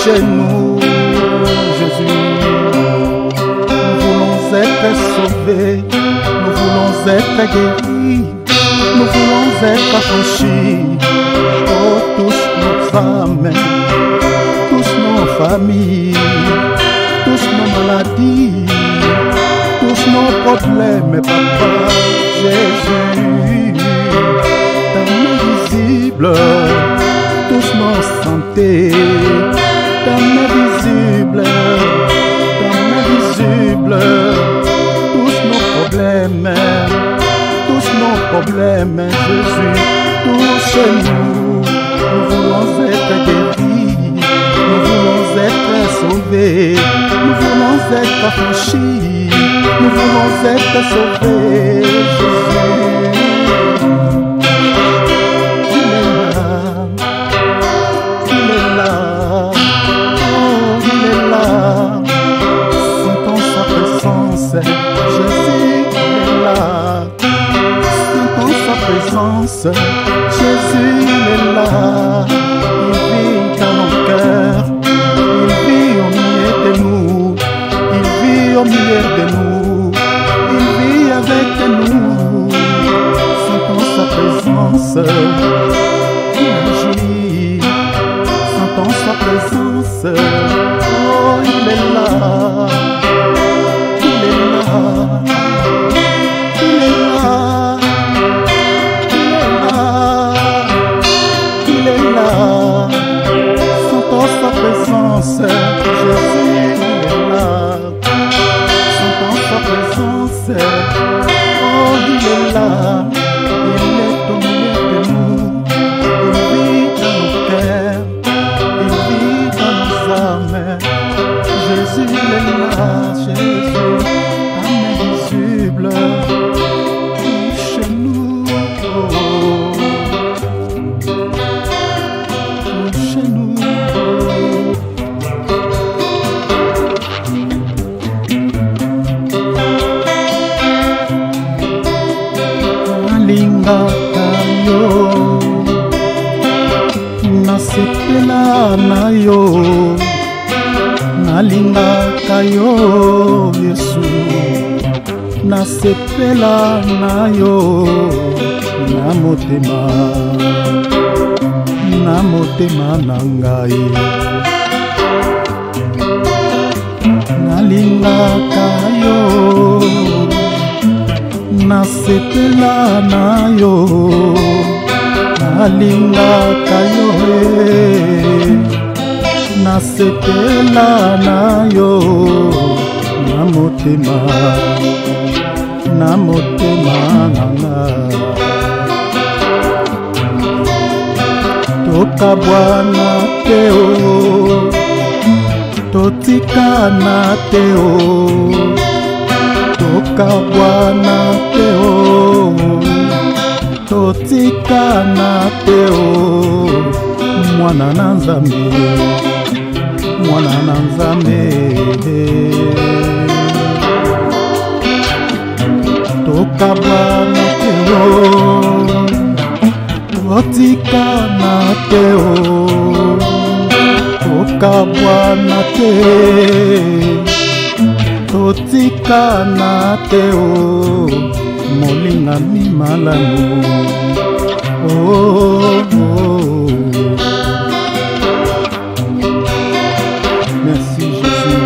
chez nous, Jésus. Nous voulons être sauvés, nous voulons être guéris, nous voulons être affranchis. Oh, touche nos âmes, touche nos familles, touche nos maladies, touche nos problèmes, Papa Jésus. Ta main visible touche nos santé, ta main visible, touche nos problèmes, Jésus, touche-nous. Nous voulons être guéris, nous voulons être sauvés, nous voulons être affranchis, nous voulons être sauvés, Jésus. Jésus est là, sentons sa présence, Jésus est là, il vit dans nos cœurs, il vit au milieu de nous, il vit au milieu de nous, il vit avec nous, sentons sa présence, il agit, sentons sa présence, oh il est là. Sentons sa présence, Jésus est là. Sentons sa présence, oh il est là. Il est au milieu de nous, il vit dans nos cœurs, il vit dans nos âmes. Jésus est là, Jésus, ta main visible, chez nous. Nalingaka yo, nasepela na yo, nalingaka yo Yesu, nasepela na yo, na motema na ngai. Nalingaka yo, nasepela na yo, nalingaka yo, nasepela na yo, na motema na ngai. Toka Bwana teo, totikana teo, toka Bwana teo, totikana teo, mwana na Nzambe, mwana na Nzambe. Toka Bwana teo, totikana teo, toka Bwana te, totikana teo, molingami malamu. Oh, oh. Merci Jésus.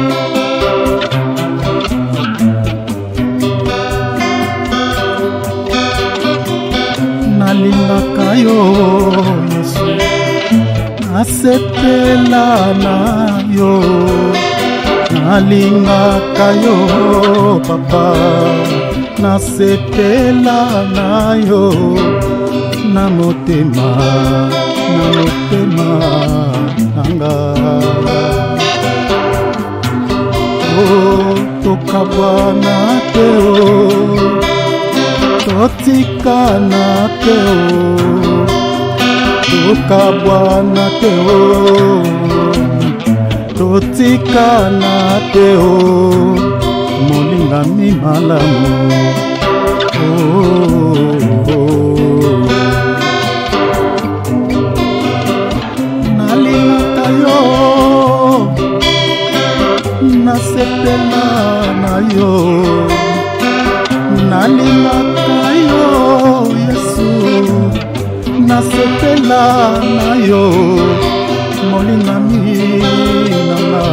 Nalingaka yo Yesu, nasepela na yo, nalingaka yo Papa, nasepela na yo, na motema nanga. Oh, toka Bwana teo, totikana teo, toka Bwana teo, totikana teo, molingami malamu. Oh, oh. Nalingaka yo molingami nanga.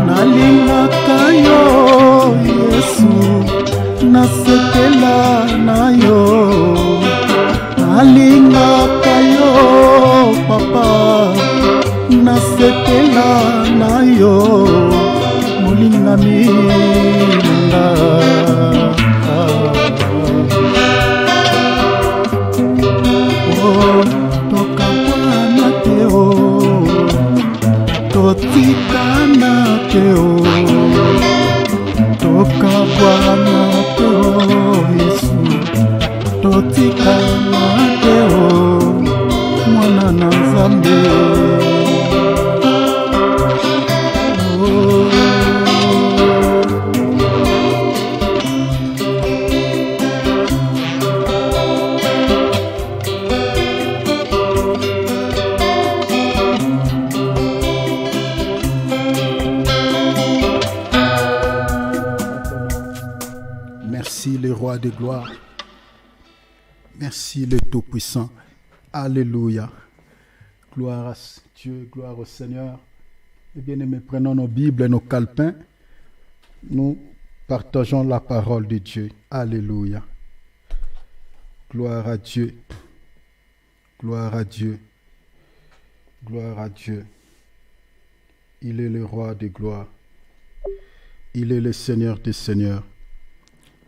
Nalingaka yo Yesu, nasekela na yo. Nalingaka yo papa, nasekela na yo. Molingami nanga. Tokabwana te o, totikana te o, tokabwana te o Yesu, totikana te o, mwana na Nzambe. Merci le roi de gloire. Merci le Tout-Puissant. Alléluia. Gloire à Dieu, gloire au Seigneur. Et bien-aimés, prenons nos Bibles et nos calepins. Nous partageons la parole de Dieu. Alléluia. Gloire à Dieu. Gloire à Dieu. Gloire à Dieu. Il est le roi de gloire. Il est le Seigneur des seigneurs.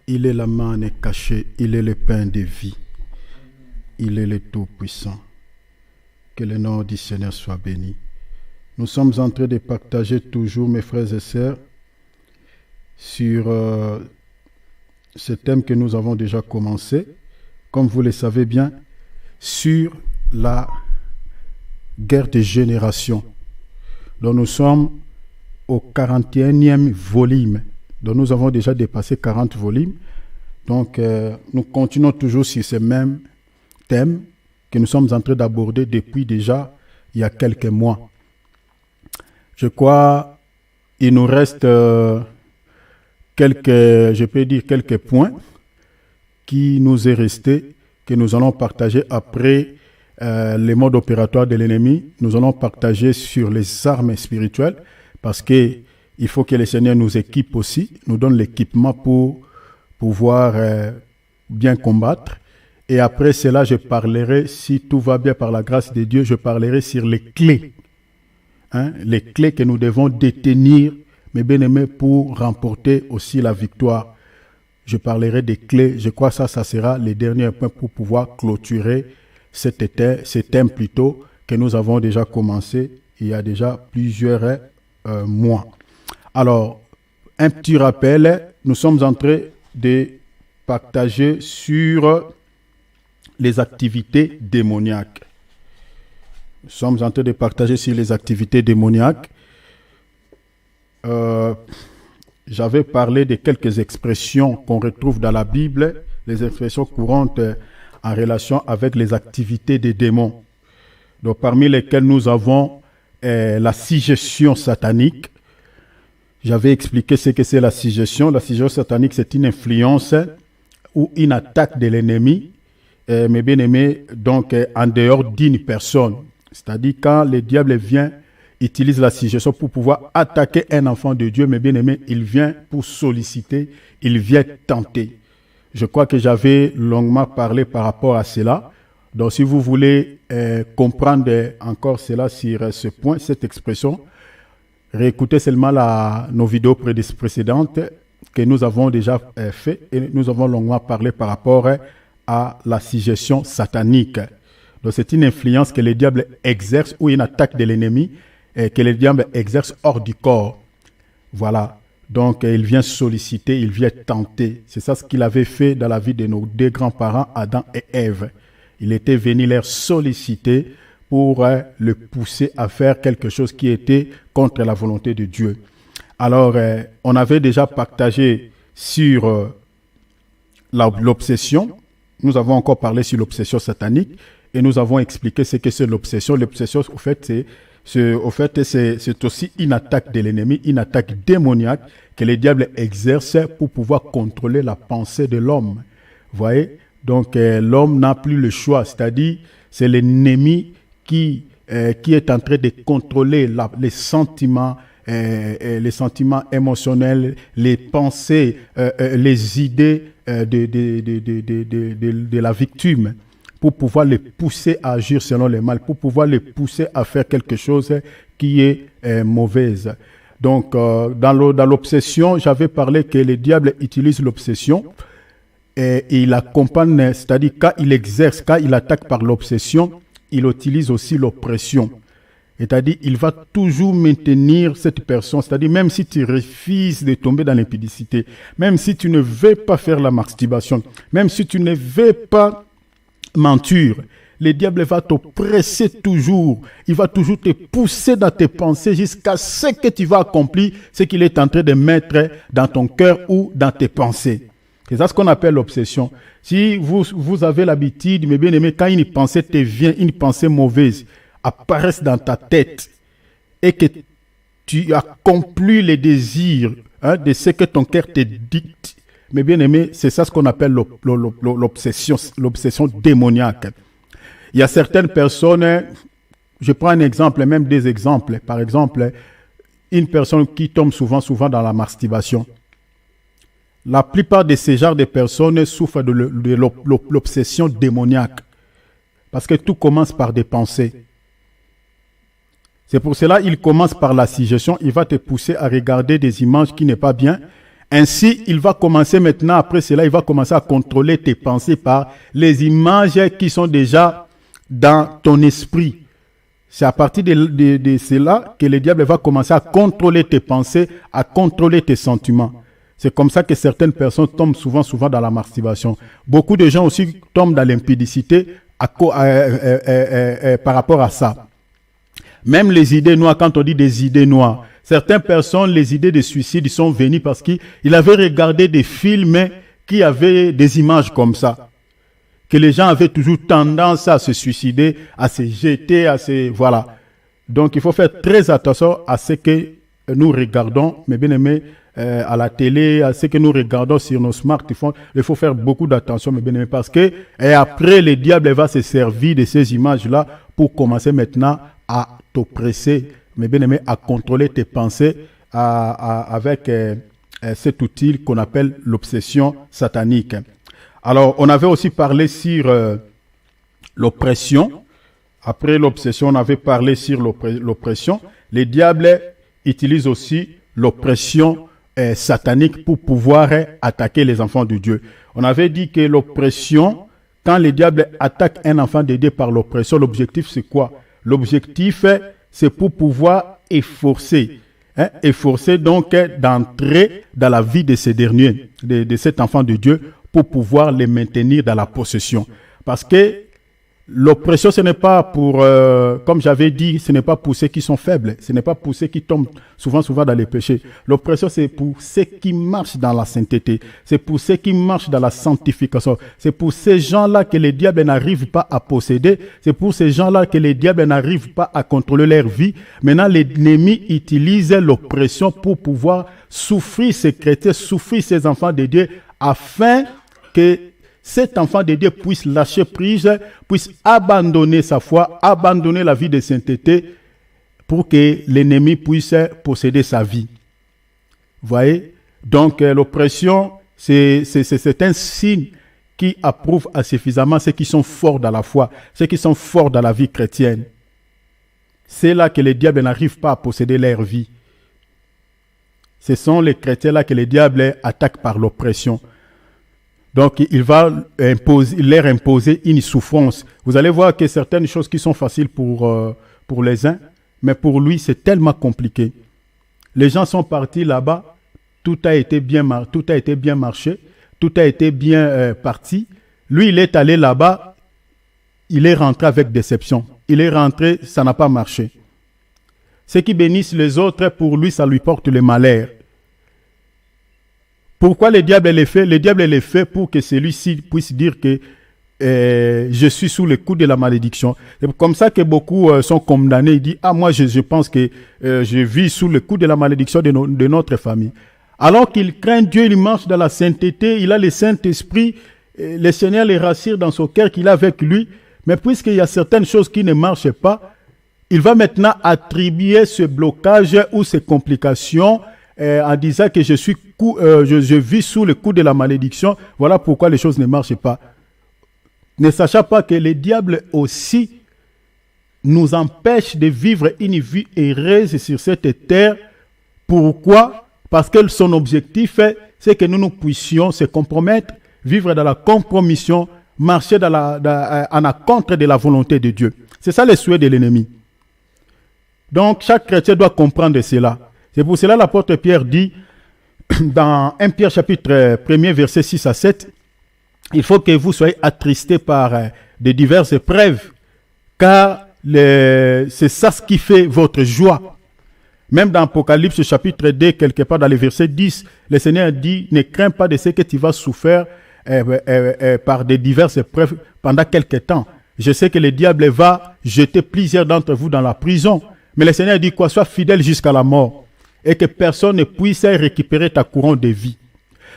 Il est la manne cachée, il est le pain de vie. Il est le Tout-Puissant. Que le nom du Seigneur soit béni. Nous sommes en train de partager toujours, mes frères et sœurs, sur ce thème que nous avons déjà commencé, comme vous le savez bien, sur la guerre des générations. Donc nous sommes au 41e volume. Donc nous avons déjà dépassé 40 volumes. Donc nous continuons toujours sur ce même thème que nous sommes en train d'aborder depuis déjà il y a quelques mois. Je crois il nous reste quelques points qui nous est resté, que nous allons partager après les modes opératoires de l'ennemi. Nous allons partager sur les armes spirituelles parce que il faut que le Seigneur nous équipe aussi, nous donne l'équipement pour pouvoir bien combattre. Et après cela, je parlerai, si tout va bien par la grâce de Dieu, je parlerai sur les clés. Les clés que nous devons détenir, mes bien-aimés, pour remporter aussi la victoire. Je parlerai des clés. Je crois que ça sera les derniers points pour pouvoir clôturer ce thème plutôt que nous avons déjà commencé il y a déjà plusieurs mois. Alors, un petit rappel, nous sommes en train de partager sur les activités démoniaques. Nous sommes en train de partager sur les activités démoniaques. J'avais parlé de quelques expressions qu'on retrouve dans la Bible, les expressions courantes en relation avec les activités des démons. Donc, parmi lesquelles nous avons la suggestion satanique. J'avais expliqué ce que c'est la suggestion. La suggestion satanique, c'est une influence ou une attaque de l'ennemi, mes bien-aimés, donc en dehors d'une personne. C'est-à-dire quand le diable vient, utilise la suggestion pour pouvoir attaquer un enfant de Dieu, mes bien-aimés, il vient pour solliciter, il vient tenter. Je crois que j'avais longuement parlé par rapport à cela. Donc si vous voulez comprendre encore cela sur ce point, cette expression, réécoutez seulement nos vidéos précédentes que nous avons déjà fait et nous avons longuement parlé par rapport à la suggestion satanique. Donc c'est une influence que le diable exerce ou une attaque de l'ennemi que le diable exerce hors du corps. Voilà. Donc il vient solliciter, il vient tenter. C'est ça ce qu'il avait fait dans la vie de nos deux grands-parents, Adam et Ève. Il était venu leur solliciter pour le pousser à faire quelque chose qui était contre la volonté de Dieu. Alors, on avait déjà partagé sur l'obsession. Nous avons encore parlé sur l'obsession satanique et nous avons expliqué ce que c'est l'obsession. L'obsession, au fait, c'est aussi une attaque de l'ennemi, une attaque démoniaque que le diable exerce pour pouvoir contrôler la pensée de l'homme. Vous voyez? Donc l'homme n'a plus le choix, c'est-à-dire c'est l'ennemi qui est en train de contrôler les sentiments émotionnels, les pensées, les idées de la victime, pour pouvoir les pousser à agir selon les mal, pour pouvoir les pousser à faire quelque chose qui est mauvaise. Donc, dans l'obsession, j'avais parlé que le diable utilise l'obsession et il accompagne, c'est-à-dire quand il exerce, quand il attaque par l'obsession, il utilise aussi l'oppression. C'est-à-dire, il va toujours maintenir cette personne, c'est-à-dire même si tu refuses de tomber dans l'impudicité, même si tu ne veux pas faire la masturbation, même si tu ne veux pas mentir, le diable va t'oppresser toujours. Il va toujours te pousser dans tes pensées jusqu'à ce que tu vas accomplir ce qu'il est en train de mettre dans ton cœur ou dans tes pensées. C'est ça ce qu'on appelle l'obsession. Si vous avez l'habitude, mes bien-aimés, quand une pensée te vient, une pensée mauvaise, apparaissent dans ta tête et que tu accomplis les désirs de ce que ton cœur te dicte, mais bien aimé, c'est ça ce qu'on appelle l'obsession démoniaque. Il y a certaines personnes, je prends un exemple, même des exemples. Par exemple, une personne qui tombe souvent dans la masturbation. La plupart de ces genres de personnes souffrent de l'obsession démoniaque. Parce que tout commence par des pensées. C'est pour cela qu'il commence par la suggestion. Il va te pousser à regarder des images qui n'est pas bien. Ainsi, il va commencer maintenant, après cela, il va commencer à contrôler tes pensées par les images qui sont déjà dans ton esprit. C'est à partir de cela que le diable va commencer à contrôler tes pensées, à contrôler tes sentiments. C'est comme ça que certaines personnes tombent souvent dans la masturbation. Beaucoup de gens aussi tombent dans l'impudicité par rapport à ça. Même les idées noires, quand on dit des idées noires, certaines personnes, les idées de suicide sont venues parce qu'ils avaient regardé des films qui avaient des images comme ça. Que les gens avaient toujours tendance à se suicider, à se jeter, voilà. Donc il faut faire très attention à ce que nous regardons, mes bien-aimés, à la télé, à ce que nous regardons sur nos smartphones. Il faut faire beaucoup d'attention, mes bien-aimés, parce que après, le diable va se servir de ces images-là pour commencer maintenant à t'oppresser, mes bien-aimés, à contrôler tes pensées avec cet outil qu'on appelle l'obsession satanique. Alors, on avait aussi parlé sur l'oppression. Après l'obsession, on avait parlé sur l'oppression. Les diables utilisent aussi l'oppression satanique pour pouvoir attaquer les enfants de Dieu. On avait dit que l'oppression, quand les diables attaquent un enfant de Dieu par l'oppression, l'objectif c'est quoi? L'objectif, c'est pour pouvoir efforcer donc d'entrer dans la vie de ces derniers, de cet enfant de Dieu, pour pouvoir les maintenir dans la possession. Parce que l'oppression, ce n'est pas pour, comme j'avais dit, ce n'est pas pour ceux qui sont faibles, ce n'est pas pour ceux qui tombent souvent dans les péchés. L'oppression, c'est pour ceux qui marchent dans la sainteté, c'est pour ceux qui marchent dans la sanctification, c'est pour ces gens-là que les diables n'arrivent pas à posséder, c'est pour ces gens-là que les diables n'arrivent pas à contrôler leur vie. Maintenant, l'ennemi utilise l'oppression pour pouvoir souffrir ces chrétiens, souffrir ces enfants de Dieu, afin que cet enfant de Dieu puisse lâcher prise, puisse abandonner sa foi, abandonner la vie de sainteté pour que l'ennemi puisse posséder sa vie. Vous voyez? Donc l'oppression, c'est un signe qui approuve suffisamment ceux qui sont forts dans la foi, ceux qui sont forts dans la vie chrétienne. C'est là que les diables n'arrivent pas à posséder leur vie. Ce sont les chrétiens là que les diables attaquent par l'oppression. Donc, il va leur imposer une souffrance. Vous allez voir que certaines choses qui sont faciles pour les uns, mais pour lui, c'est tellement compliqué. Les gens sont partis là-bas, tout a été bien marché, tout a été bien parti. Lui, il est allé là-bas, il est rentré avec déception. Il est rentré, ça n'a pas marché. Ceux qui bénissent les autres, pour lui, ça lui porte le malheur. Pourquoi le diable les fait? Le diable les fait pour que celui-ci puisse dire que je suis sous le coup de la malédiction. C'est comme ça que beaucoup sont condamnés. Ils disent, moi je pense que je vis sous le coup de la malédiction de notre famille. Alors qu'il craint Dieu, il marche dans la sainteté, il a le Saint-Esprit, le Seigneur les rassure dans son cœur qu'il est avec lui. Mais puisqu'il y a certaines choses qui ne marchent pas, il va maintenant attribuer ce blocage ou ces complications en disant que je vis sous le coup de la malédiction. Voilà pourquoi les choses ne marchent pas. Ne sachant pas que le diable aussi nous empêche de vivre une vie heureuse sur cette terre. Pourquoi? Parce que son objectif, c'est que nous puissions se compromettre, vivre dans la compromission, marcher en accord de la volonté de Dieu. C'est ça le souhait de l'ennemi. Donc, chaque chrétien doit comprendre cela. C'est pour cela que l'apôtre Pierre dit, dans 1 Pierre chapitre 1er, versets 6 à 7, il faut que vous soyez attristés par de diverses épreuves, car c'est ça ce qui fait votre joie. Même dans Apocalypse chapitre 2, quelque part dans le verset 10, le Seigneur dit, ne crains pas de ce que tu vas souffrir par de diverses épreuves pendant quelque temps. Je sais que le diable va jeter plusieurs d'entre vous dans la prison, mais le Seigneur dit quoi? Sois fidèle jusqu'à la mort et que personne ne puisse récupérer ta couronne de vie.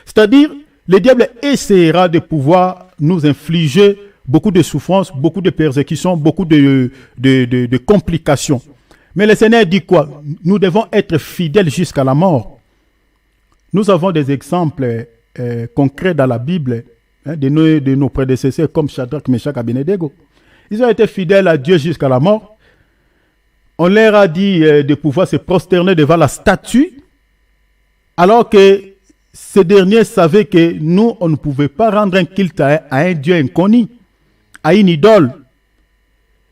C'est-à-dire, le diable essaiera de pouvoir nous infliger beaucoup de souffrances, beaucoup de persécutions, beaucoup de complications. Mais le Seigneur dit quoi? Nous devons être fidèles jusqu'à la mort. Nous avons des exemples concrets dans la Bible de nos prédécesseurs comme Shadrach, Meshach et Abednego. Ils ont été fidèles à Dieu jusqu'à la mort. On leur a dit de pouvoir se prosterner devant la statue, alors que ces derniers savaient que nous, on ne pouvait pas rendre un culte à un Dieu inconnu, à une idole.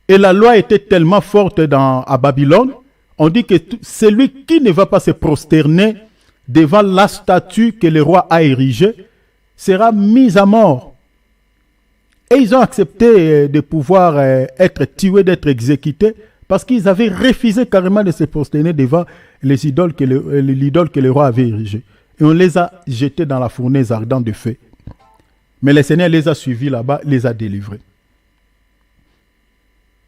Et la loi était tellement forte à Babylone, on dit que celui qui ne va pas se prosterner devant la statue que le roi a érigée sera mis à mort. Et ils ont accepté de pouvoir être tués, d'être exécutés, parce qu'ils avaient refusé carrément de se prosterner devant l'idole que le roi avait érigée. Et on les a jetés dans la fournaise ardente de feu. Mais le Seigneur les a suivis là-bas, les a délivrés.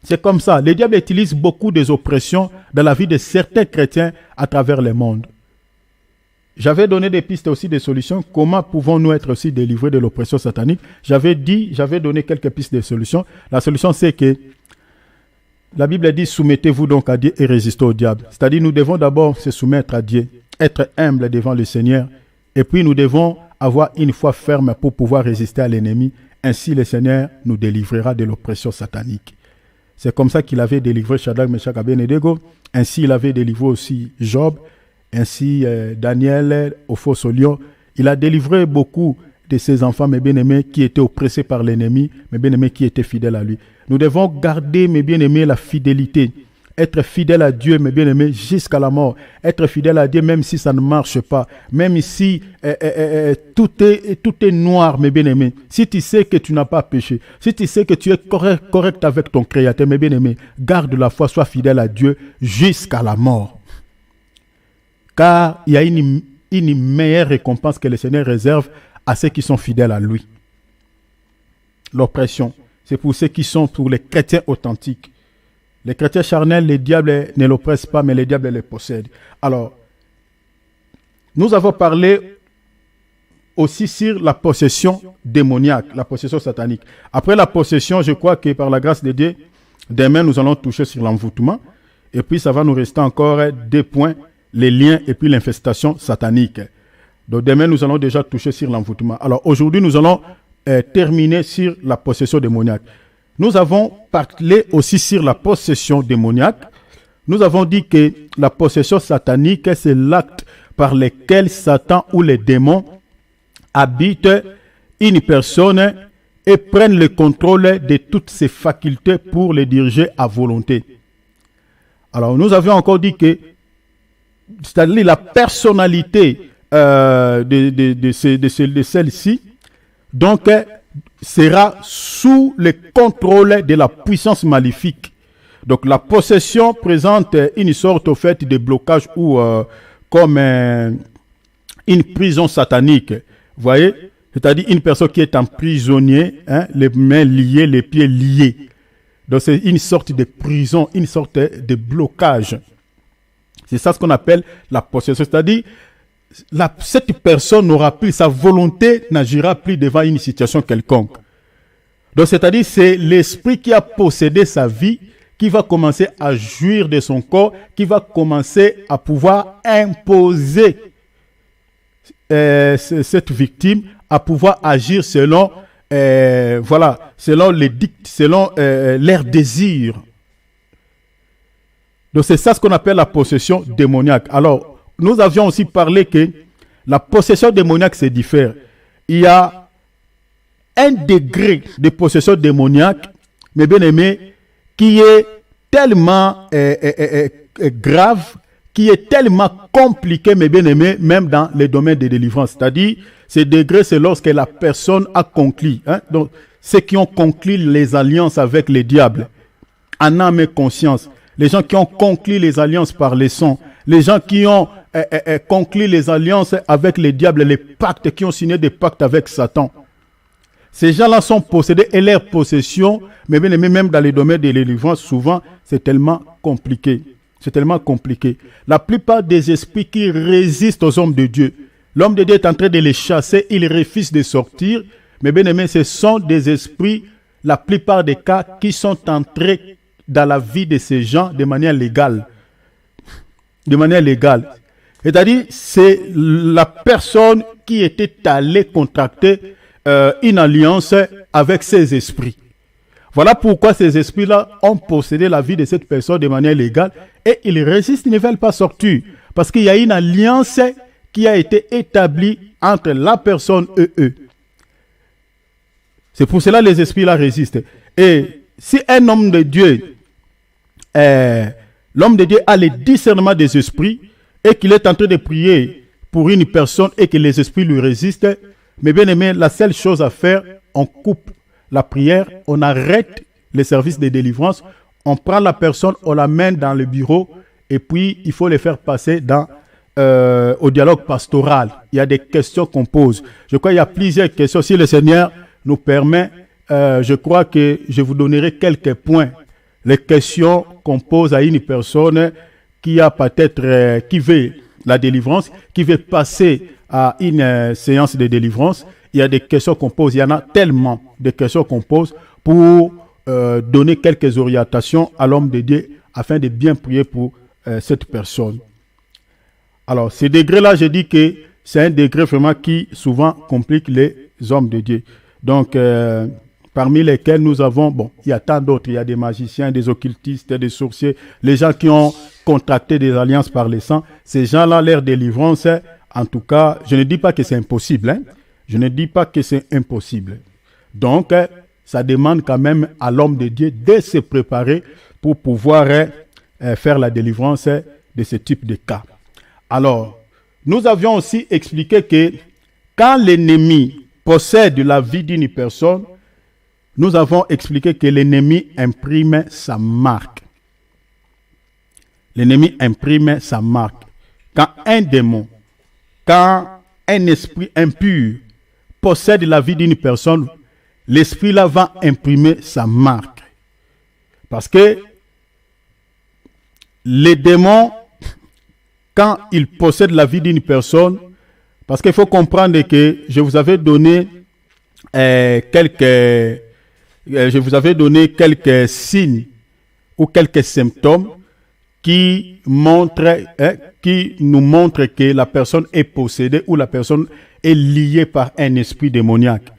C'est comme ça. Le diable utilise beaucoup des oppressions dans la vie de certains chrétiens à travers le monde. J'avais donné des pistes aussi, des solutions. Comment pouvons-nous être aussi délivrés de l'oppression satanique? J'avais donné quelques pistes de solutions. La solution, c'est que la Bible dit, soumettez-vous donc à Dieu et résistez au diable. C'est-à-dire, nous devons d'abord se soumettre à Dieu, être humble devant le Seigneur, et puis nous devons avoir une foi ferme pour pouvoir résister à l'ennemi. Ainsi, le Seigneur nous délivrera de l'oppression satanique. C'est comme ça qu'il avait délivré Shadrach, Meshach et Abednego. Ainsi, il avait délivré aussi Job. Ainsi, Daniel au fosse au lion. Il a délivré beaucoup de ses enfants, mes bien-aimés, qui étaient oppressés par l'ennemi, mes bien-aimés qui étaient fidèles à lui. Nous devons garder, mes bien-aimés, la fidélité. Être fidèle à Dieu, mes bien-aimés, jusqu'à la mort. Être fidèle à Dieu, même si ça ne marche pas. Même si tout est noir, mes bien-aimés. Si tu sais que tu n'as pas péché. Si tu sais que tu es correct avec ton Créateur, mes bien-aimés. Garde la foi, sois fidèle à Dieu jusqu'à la mort. Car il y a une meilleure récompense que le Seigneur réserve à ceux qui sont fidèles à lui. L'oppression, c'est pour ceux qui sont pour les chrétiens authentiques. Les chrétiens charnels, les diables ne l'oppressent pas, mais les diables les possèdent. Alors, nous avons parlé aussi sur la possession démoniaque, la possession satanique. Après la possession, je crois que par la grâce de Dieu, demain nous allons toucher sur l'envoûtement. Et puis ça va nous rester encore 2 points, les liens et puis l'infestation satanique. Donc demain nous allons déjà toucher sur l'envoûtement. Alors aujourd'hui nous allons terminer sur la possession démoniaque. Nous avons parlé aussi sur la possession démoniaque. Nous avons dit que la possession satanique, c'est l'acte par lequel Satan ou les démons habitent une personne et prennent le contrôle de toutes ses facultés pour les diriger à volonté. Alors, nous avions encore dit que, c'est-à-dire la personnalité de celle-ci, donc, sera sous le contrôle de la puissance maléfique. Donc la possession présente une sorte au fait de blocage ou comme une prison satanique. Vous voyez? C'est-à-dire une personne qui est emprisonnée, les mains liées, les pieds liés. Donc c'est une sorte de prison, une sorte de blocage. C'est ça ce qu'on appelle la possession. C'est-à-dire cette personne n'aura plus, sa volonté n'agira plus devant une situation quelconque. Donc, c'est-à-dire, c'est l'esprit qui a possédé sa vie qui va commencer à jouir de son corps, qui va commencer à pouvoir imposer cette victime, à pouvoir agir selon, selon les dicts, selon leurs désirs. Donc, c'est ça ce qu'on appelle la possession démoniaque. Alors, nous avions aussi parlé que la possession démoniaque se diffère. Il y a un degré de possession démoniaque, mes bien-aimés, qui est tellement grave, qui est tellement compliqué, mes bien-aimés, même dans les domaines de délivrance. C'est-à-dire, ce degré, c'est lorsque la personne a conclu. Donc, ceux qui ont conclu les alliances avec les diables, en âme et conscience. Les gens qui ont conclu les alliances par les sons. Les gens qui ont conclu les alliances avec les diables, les pactes, qui ont signé des pactes avec Satan. Ces gens-là sont possédés et leur possession, mais bien aimé, même dans les domaines de délivrance, souvent, c'est tellement compliqué. C'est tellement compliqué. La plupart des esprits qui résistent aux hommes de Dieu, l'homme de Dieu est en train de les chasser, ils refusent de sortir, mais bien aimé, ce sont des esprits, la plupart des cas, qui sont entrés dans la vie de ces gens de manière légale. De manière légale. C'est-à-dire, c'est la personne qui était allée contracter une alliance avec ces esprits. Voilà pourquoi ces esprits-là ont possédé la vie de cette personne de manière légale et ils résistent, ils ne veulent pas sortir. Parce qu'il y a une alliance qui a été établie entre la personne et eux. C'est pour cela que les esprits-là résistent. Et si un homme de Dieu, l'homme de Dieu a le discernement des esprits et qu'il est en train de prier pour une personne et que les esprits lui résistent, mais bien aimé, la seule chose à faire, on coupe la prière, on arrête les services de délivrance, on prend la personne, on la mène dans le bureau et puis il faut les faire passer au dialogue pastoral. Il y a des questions qu'on pose. Je crois qu'il y a plusieurs questions. Si le Seigneur nous permet, je crois que je vous donnerai quelques points. Les questions qu'on pose à une personne qui a peut-être, qui veut la délivrance, qui veut passer à une séance de délivrance. Il y a des questions qu'on pose, il y en a tellement de questions qu'on pose pour donner quelques orientations à l'homme de Dieu afin de bien prier pour cette personne. Alors, ce degré-là, je dis que c'est un degré vraiment qui souvent complique les hommes de Dieu. Donc, parmi lesquels nous avons, bon, il y a tant d'autres, il y a des magiciens, des occultistes, des sorciers, les gens qui ont contracté des alliances par les sangs. Ces gens-là, leur délivrance, en tout cas, je ne dis pas que c'est impossible, hein. Je ne dis pas que c'est impossible. Donc, ça demande quand même à l'homme de Dieu de se préparer pour pouvoir faire la délivrance de ce type de cas. Alors, nous avions aussi expliqué que quand l'ennemi possède la vie d'une personne, nous avons expliqué que l'ennemi imprime sa marque. L'ennemi imprime sa marque. Quand un démon, quand un esprit impur possède la vie d'une personne, l'esprit-là va imprimer sa marque. Parce que les démons, quand ils possèdent la vie d'une personne, parce qu'il faut comprendre que je vous avais donné quelques signes ou quelques symptômes qui nous montrent que la personne est possédée ou la personne est liée par un esprit démoniaque.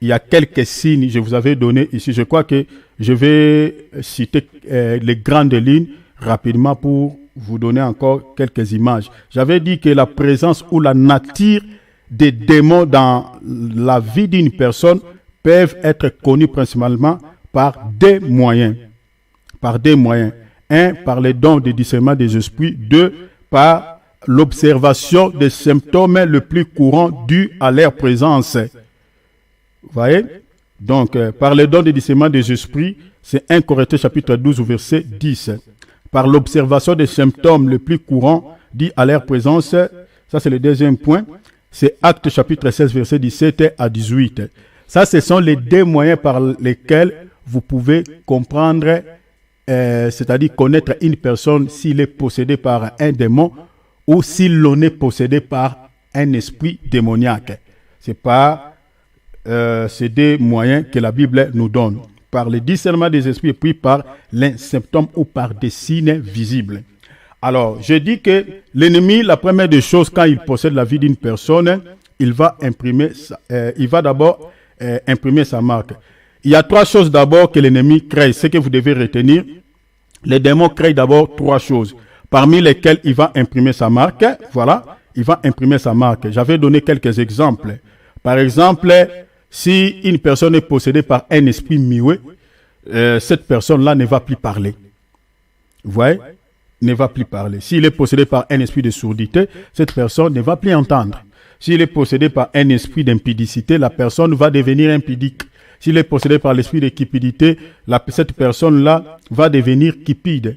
Il y a quelques signes, je vous avais donné ici. Je crois que je vais citer les grandes lignes rapidement pour vous donner encore quelques images. J'avais dit que la présence ou la nature des démons dans la vie d'une personne peuvent être connues principalement par des moyens. Par des moyens. 1, par les dons de discernement des esprits. 2, par l'observation des symptômes les plus courants dus à leur présence. Vous voyez? Donc, par les dons de discernement des esprits, c'est 1 Corinthiens chapitre 12, verset 10. Par l'observation des symptômes les plus courants dus à leur présence, ça c'est le deuxième point, c'est Actes chapitre 16, verset 17 à 18. Ça, ce sont les deux moyens par lesquels vous pouvez comprendre, c'est-à-dire connaître une personne s'il est possédé par un démon ou si l'on est possédé par un esprit démoniaque. C'est des moyens que la Bible nous donne, par le discernement des esprits et puis par les symptômes ou par des signes visibles. Alors, je dis que l'ennemi, la première des choses, quand il possède la vie d'une personne, il va d'abord imprimer sa marque. Il y a 3 choses d'abord que l'ennemi crée, ce que vous devez retenir. Les démons créent d'abord 3 choses, parmi lesquelles il va imprimer sa marque. Voilà, il va imprimer sa marque. J'avais donné quelques exemples. Par exemple, si une personne est possédée par un esprit muet, cette personne-là ne va plus parler. Vous voyez? Ne va plus parler. S'il est possédé par un esprit de sourdité, cette personne ne va plus entendre. S'il est possédé par un esprit d'impudicité, la personne va devenir impudique. S'il est possédé par l'esprit de cupidité, cette personne-là va devenir cupide.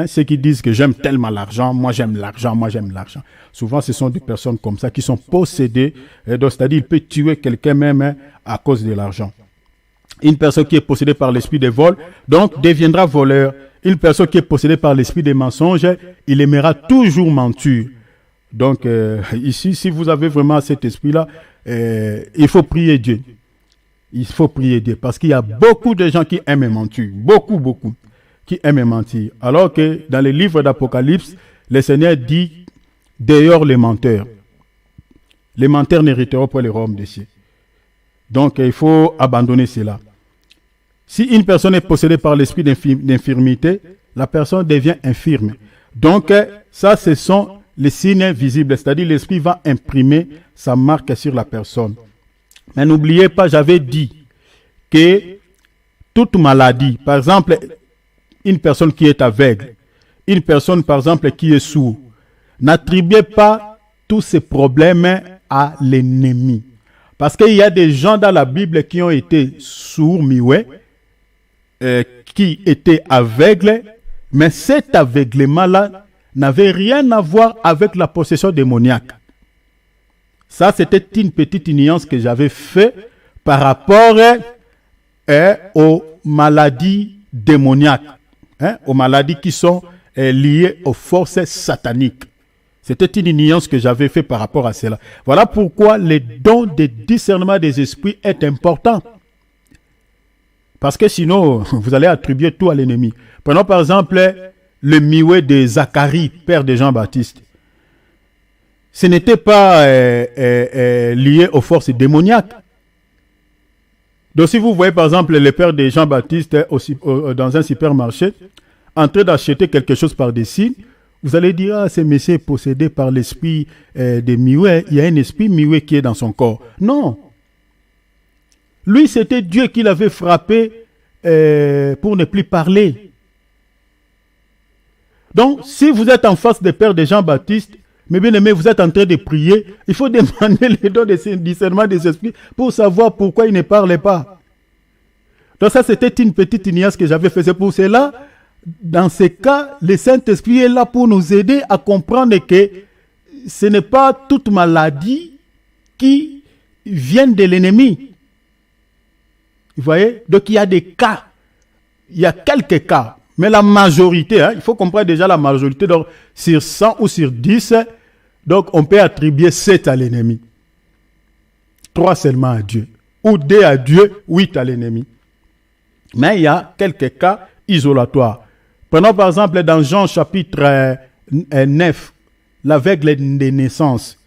Ceux qui disent que j'aime tellement l'argent, moi j'aime l'argent, moi j'aime l'argent. Souvent, ce sont des personnes comme ça qui sont possédées. C'est-à-dire, il peut tuer quelqu'un même à cause de l'argent. Une personne qui est possédée par l'esprit de vol, donc deviendra voleur. Une personne qui est possédée par l'esprit des mensonges, il aimera toujours mentir. Donc, ici, si vous avez vraiment cet esprit-là, il faut prier Dieu. Il faut prier Dieu parce qu'il y a beaucoup de gens qui aiment mentir. Beaucoup, qui aiment mentir. Alors que dans les livres d'Apocalypse, le Seigneur dit « Dehors les menteurs. Les menteurs n'hériteront pas le royaume des cieux. » Donc, il faut abandonner cela. Si une personne est possédée par l'esprit d'infirmité, la personne devient infirme. Donc, ça, ce sont les signes visibles. C'est-à-dire, l'esprit va imprimer sa marque sur la personne. Mais n'oubliez pas, j'avais dit que toute maladie, par exemple, une personne qui est aveugle, une personne, par exemple, qui est sourde, n'attribuez pas tous ces problèmes à l'ennemi. Parce qu'il y a des gens dans la Bible qui ont été sourds, muets, qui étaient aveugles, mais cet aveuglement-là n'avait rien à voir avec la possession démoniaque. Ça, c'était une petite nuance que j'avais fait par rapport aux maladies démoniaques, aux maladies qui sont liées aux forces sataniques. C'était une nuance que j'avais fait par rapport à cela. Voilà pourquoi le don de discernement des esprits est important. Parce que sinon, vous allez attribuer tout à l'ennemi. Prenons par exemple le muet de Zacharie, père de Jean-Baptiste. Ce n'était pas lié aux forces démoniaques. Donc si vous voyez par exemple le père de Jean-Baptiste dans un supermarché, en train d'acheter quelque chose par des signes, vous allez dire, ah, ce monsieur est possédé par l'esprit de muet, il y a un esprit muet qui est dans son corps. Non. Lui, c'était Dieu qui l'avait frappé pour ne plus parler. Donc, si vous êtes en face des pères de Jean-Baptiste, mais bien aimé, vous êtes en train de prier, il faut demander le don de discernement des esprits pour savoir pourquoi il ne parlait pas. Donc ça, c'était une petite nuance que j'avais fait. C'est pour cela, dans ces cas, le Saint-Esprit est là pour nous aider à comprendre que ce n'est pas toute maladie qui vient de l'ennemi. Vous voyez? Donc il y a des cas, il y a quelques cas, mais la majorité, il faut comprendre déjà la majorité, donc sur 100 ou sur 10, donc on peut attribuer 7 à l'ennemi. 3 seulement à Dieu. Ou 2 à Dieu, 8 à l'ennemi. Mais il y a quelques cas isolatoires. Prenons par exemple dans Jean chapitre 9, l'aveugle de naissance.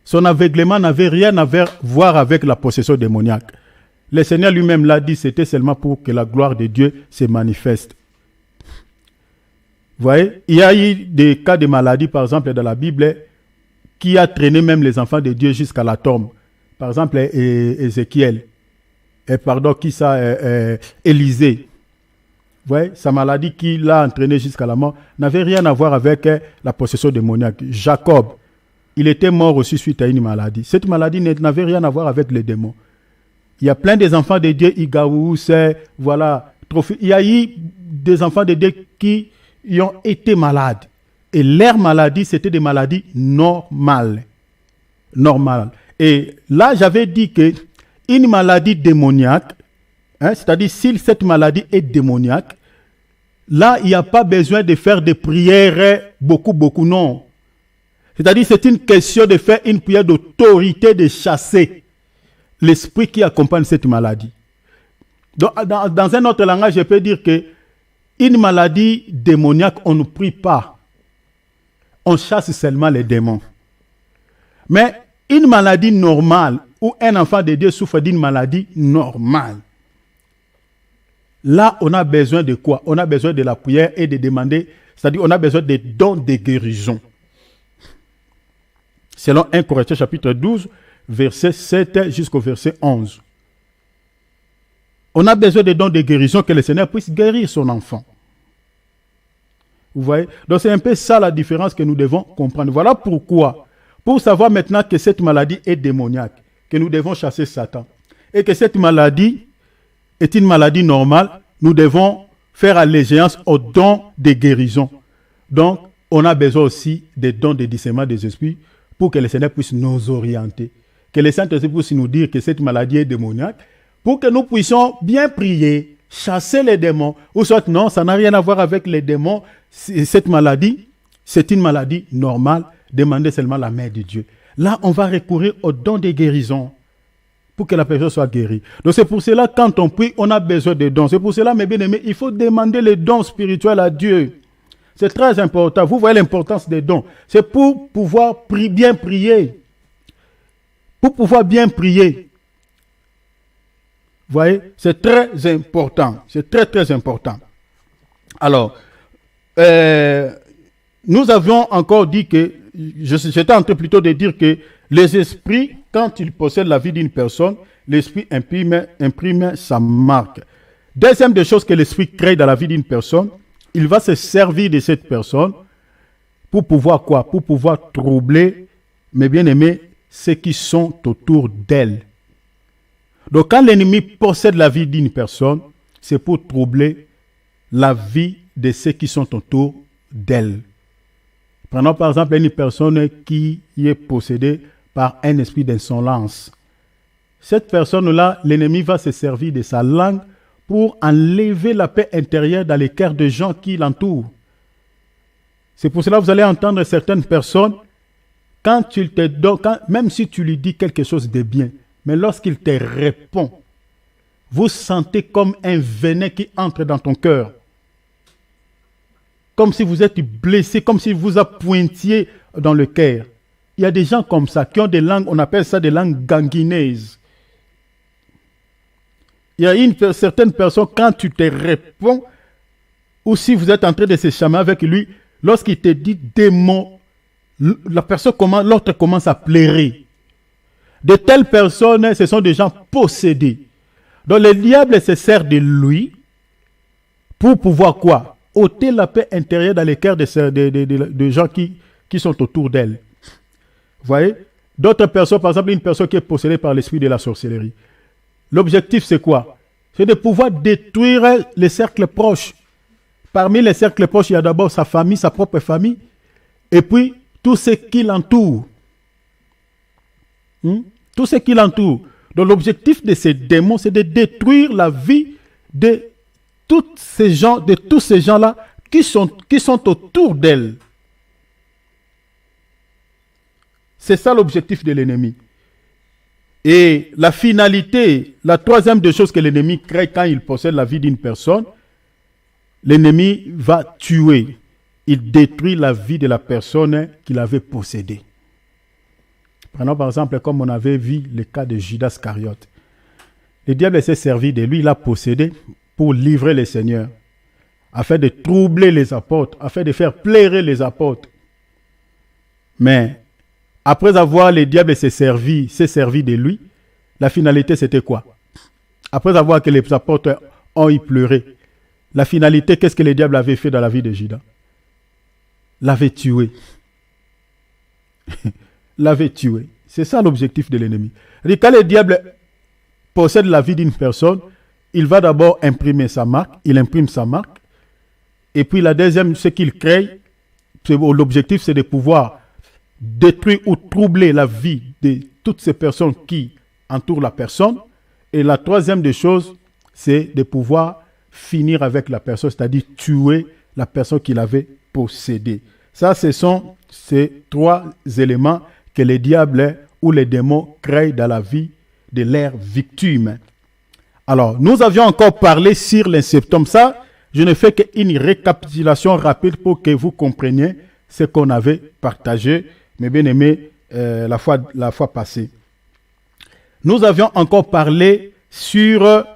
Son aveuglement n'avait rien à voir avec la possession démoniaque. Le Seigneur lui-même l'a dit, c'était seulement pour que la gloire de Dieu se manifeste. Vous voyez, il y a eu des cas de maladie, par exemple, dans la Bible, qui a traîné même les enfants de Dieu jusqu'à la tombe. Par exemple, Ézéchiel. Élisée. Vous voyez, sa maladie qui l'a entraîné jusqu'à la mort n'avait rien à voir avec la possession démoniaque. Jacob, il était mort aussi suite à une maladie. Cette maladie n'avait rien à voir avec les démons. Il y a plein des enfants de Dieu, Igaous, voilà, il y a eu des enfants de Dieu qui ont été malades. Et leur maladie, c'était des maladies normales. Et là, j'avais dit que une maladie démoniaque, c'est-à-dire si cette maladie est démoniaque, là, il n'y a pas besoin de faire des prières beaucoup, non. C'est-à-dire, c'est une question de faire une prière d'autorité, de chasser l'esprit qui accompagne cette maladie. Donc, dans un autre langage, je peux dire que une maladie démoniaque, on ne prie pas. On chasse seulement les démons. Mais une maladie normale, où un enfant de Dieu souffre d'une maladie normale, là, on a besoin de quoi? On a besoin de la prière et de demander, c'est-à-dire on a besoin des dons de guérison. Selon 1 Corinthiens chapitre 12, verset 7 jusqu'au verset 11. On a besoin des dons de guérison, que le Seigneur puisse guérir son enfant. Vous voyez? Donc c'est un peu ça la différence que nous devons comprendre. Voilà pourquoi, pour savoir maintenant que cette maladie est démoniaque, que nous devons chasser Satan, et que cette maladie est une maladie normale, nous devons faire allégeance aux dons de guérison. Donc, on a besoin aussi des dons de discernement des esprits pour que le Seigneur puisse nous orienter. Que le Saint-Esprit puisse nous dire que cette maladie est démoniaque, pour que nous puissions bien prier, chasser les démons, ou soit non, ça n'a rien à voir avec les démons. Cette maladie, c'est une maladie normale, demandez seulement la main de Dieu. Là, on va recourir aux dons de guérison pour que la personne soit guérie. Donc c'est pour cela, quand on prie, on a besoin de dons. C'est pour cela, mes bien-aimés, il faut demander les dons spirituels à Dieu. C'est très important. Vous voyez l'importance des dons. C'est pour pouvoir bien prier. Pour pouvoir bien prier. Vous voyez, c'est très important. C'est très, très important. Alors, nous avions encore dit que, j'étais en train plutôt de dire que les esprits, quand ils possèdent la vie d'une personne, l'esprit imprime sa marque. Deuxième des choses que l'esprit crée dans la vie d'une personne, il va se servir de cette personne pour pouvoir quoi? Pour pouvoir troubler, mes bien-aimés, ceux qui sont autour d'elle. Donc quand l'ennemi possède la vie d'une personne, c'est pour troubler la vie de ceux qui sont autour d'elle. Prenons par exemple une personne qui est possédée par un esprit d'insolence. Cette personne-là, l'ennemi va se servir de sa langue pour enlever la paix intérieure dans les cœurs des gens qui l'entourent. C'est pour cela que vous allez entendre certaines personnes, quand il te donne, même si tu lui dis quelque chose de bien, mais lorsqu'il te répond, vous sentez comme un venin qui entre dans ton cœur. Comme si vous êtes blessé, comme si vous appointiez dans le cœur. Il y a des gens comme ça, qui ont des langues, on appelle ça des langues ganguineuses. Il y a certaine personne, quand tu te réponds, ou si vous êtes en train de se chamailler avec lui, lorsqu'il te dit des mots, l'autre commence à pleurer. De telles personnes, ce sont des gens possédés. Donc le diable se sert de lui pour pouvoir quoi? Ôter la paix intérieure dans les cœurs de gens qui sont autour d'elle. Vous voyez? D'autres personnes, par exemple, une personne qui est possédée par l'esprit de la sorcellerie. L'objectif, c'est quoi? C'est de pouvoir détruire les cercles proches. Parmi les cercles proches, il y a d'abord sa famille, sa propre famille, et puis tout ce qui l'entoure. Tout ce qui l'entoure. Donc l'objectif de ces démons, c'est de détruire la vie de tous ces gens-là qui sont autour d'elle. C'est ça l'objectif de l'ennemi. Et la finalité, la troisième des choses que l'ennemi crée quand il possède la vie d'une personne, l'ennemi va tuer. Il détruit la vie de la personne qu'il avait possédée. Prenons par exemple, comme on avait vu le cas de Judas Iscariote. Le diable s'est servi de lui, il l'a possédé pour livrer les seigneurs, afin de troubler les apôtres, afin de faire pleurer les apôtres. Mais après avoir le diable s'est servi de lui, la finalité c'était quoi? Après avoir que les apôtres ont y pleuré, la finalité, qu'est-ce que le diable avait fait dans la vie de Judas? L'avait tué. L'avait tué. C'est ça l'objectif de l'ennemi. Quand le diable possède la vie d'une personne, il va d'abord imprimer sa marque, il imprime sa marque, et puis la deuxième, ce qu'il crée, l'objectif c'est de pouvoir détruire ou troubler la vie de toutes ces personnes qui entourent la personne. Et la troisième des choses, c'est de pouvoir finir avec la personne, c'est-à-dire tuer la personne qu'il avait possédée. Ça, ce sont ces 3 éléments que les diables ou les démons créent dans la vie de leurs victimes. Alors, nous avions encore parlé sur les symptômes. Ça, je ne fais qu'une récapitulation rapide pour que vous compreniez ce qu'on avait partagé, mes bien-aimés, la fois passée. Nous avions encore parlé sur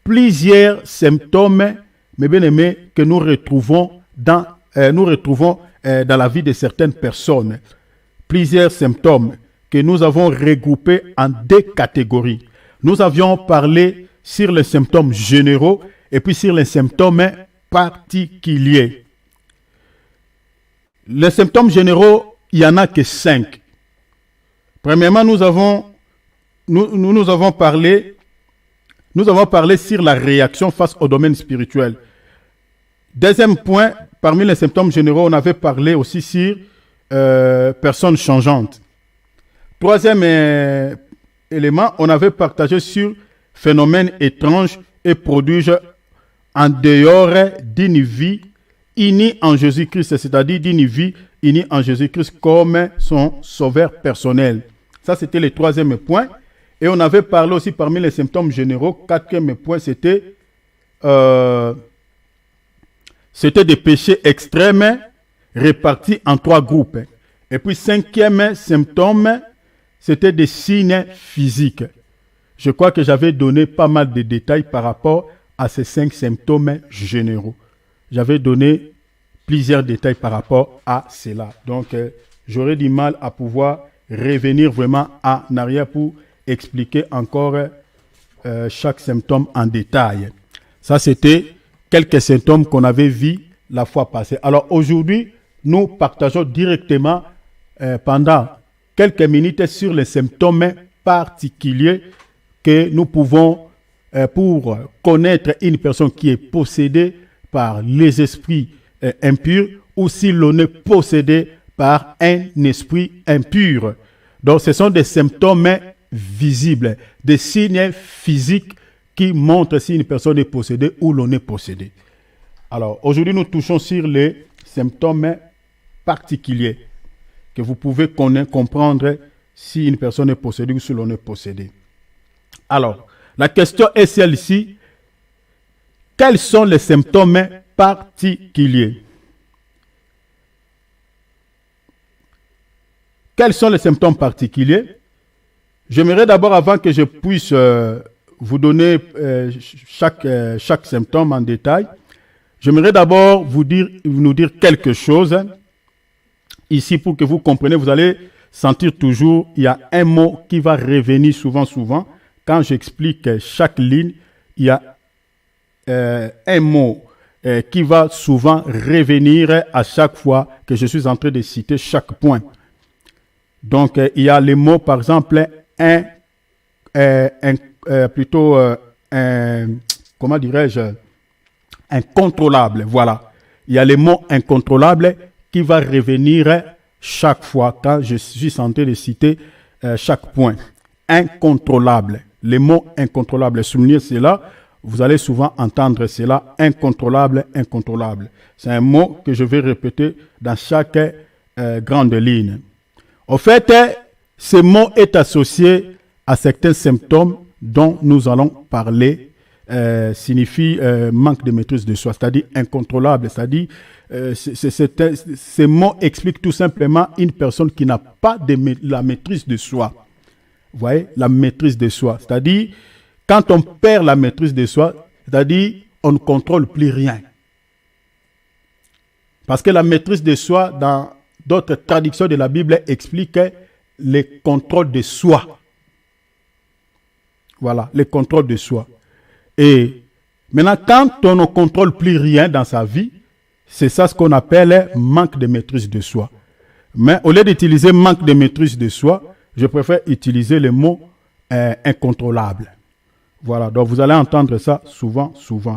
plusieurs symptômes, mes bien-aimés, que nous retrouvons dans la vie de certaines personnes. Plusieurs symptômes que nous avons regroupés en 2 catégories. Nous avions parlé sur les symptômes généraux et puis sur les symptômes particuliers. Les symptômes généraux, il n'y en a que 5. Premièrement, nous avons parlé sur la réaction face au domaine spirituel. Deuxième point, parmi les symptômes généraux, on avait parlé aussi sur personnes changeantes. Troisième élément, on avait partagé sur phénomènes étranges et prodiges en dehors d'une vie unie en Jésus-Christ, c'est-à-dire d'une vie unie en Jésus-Christ comme son sauveur personnel. Ça, c'était le 3e point. Et on avait parlé aussi parmi les symptômes généraux. 4e point, c'était des péchés extrêmes répartis en 3 groupes. Et puis 5e symptôme, c'était des signes physiques. Je crois que j'avais donné pas mal de détails par rapport à ces 5 symptômes généraux. J'avais donné plusieurs détails par rapport à cela. Donc, j'aurais du mal à pouvoir revenir vraiment en arrière pour expliquer encore chaque symptôme en détail. Ça, c'était quelques symptômes qu'on avait vus la fois passée. Alors, aujourd'hui, nous partageons directement pendant quelques minutes sur les symptômes particuliers que nous pouvons, pour connaître une personne qui est possédée par les esprits impurs ou si l'on est possédé par un esprit impur. Donc, ce sont des symptômes visibles, des signes physiques qui montrent si une personne est possédée ou l'on est possédé. Alors, aujourd'hui, nous touchons sur les symptômes particuliers que vous pouvez comprendre si une personne est possédée ou si l'on est possédé. Alors, la question est celle-ci. Quels sont les symptômes particuliers? Quels sont les symptômes particuliers? J'aimerais d'abord, avant que je puisse vous donner chaque symptôme en détail, j'aimerais d'abord nous dire quelque chose. Ici, pour que vous compreniez, vous allez sentir toujours, il y a un mot qui va revenir souvent. Quand j'explique chaque ligne, il y a un mot qui va souvent revenir à chaque fois que je suis en train de citer chaque point. Donc, il y a les mots, par exemple, incontrôlable. Voilà. Il y a les mots incontrôlables qui va revenir chaque fois quand je suis en train de citer chaque point. Incontrôlable. Les mots incontrôlables. Soulignez cela. Vous allez souvent entendre cela. Incontrôlable, incontrôlable. C'est un mot que je vais répéter dans chaque grande ligne. En fait, ce mot est associé à certains symptômes dont nous allons parler. Signifie manque de maîtrise de soi, c'est-à-dire incontrôlable, c'est-à-dire ces mots expliquent tout simplement une personne qui n'a pas la maîtrise de soi. Vous voyez, la maîtrise de soi, c'est-à-dire quand on perd la maîtrise de soi, c'est-à-dire on ne contrôle plus rien. Parce que la maîtrise de soi, dans d'autres traductions de la Bible, explique le contrôle de soi. Voilà, le contrôle de soi. Et maintenant, quand on ne contrôle plus rien dans sa vie, c'est ça ce qu'on appelle manque de maîtrise de soi. Mais au lieu d'utiliser manque de maîtrise de soi, je préfère utiliser le mot incontrôlable. Voilà, donc vous allez entendre ça souvent.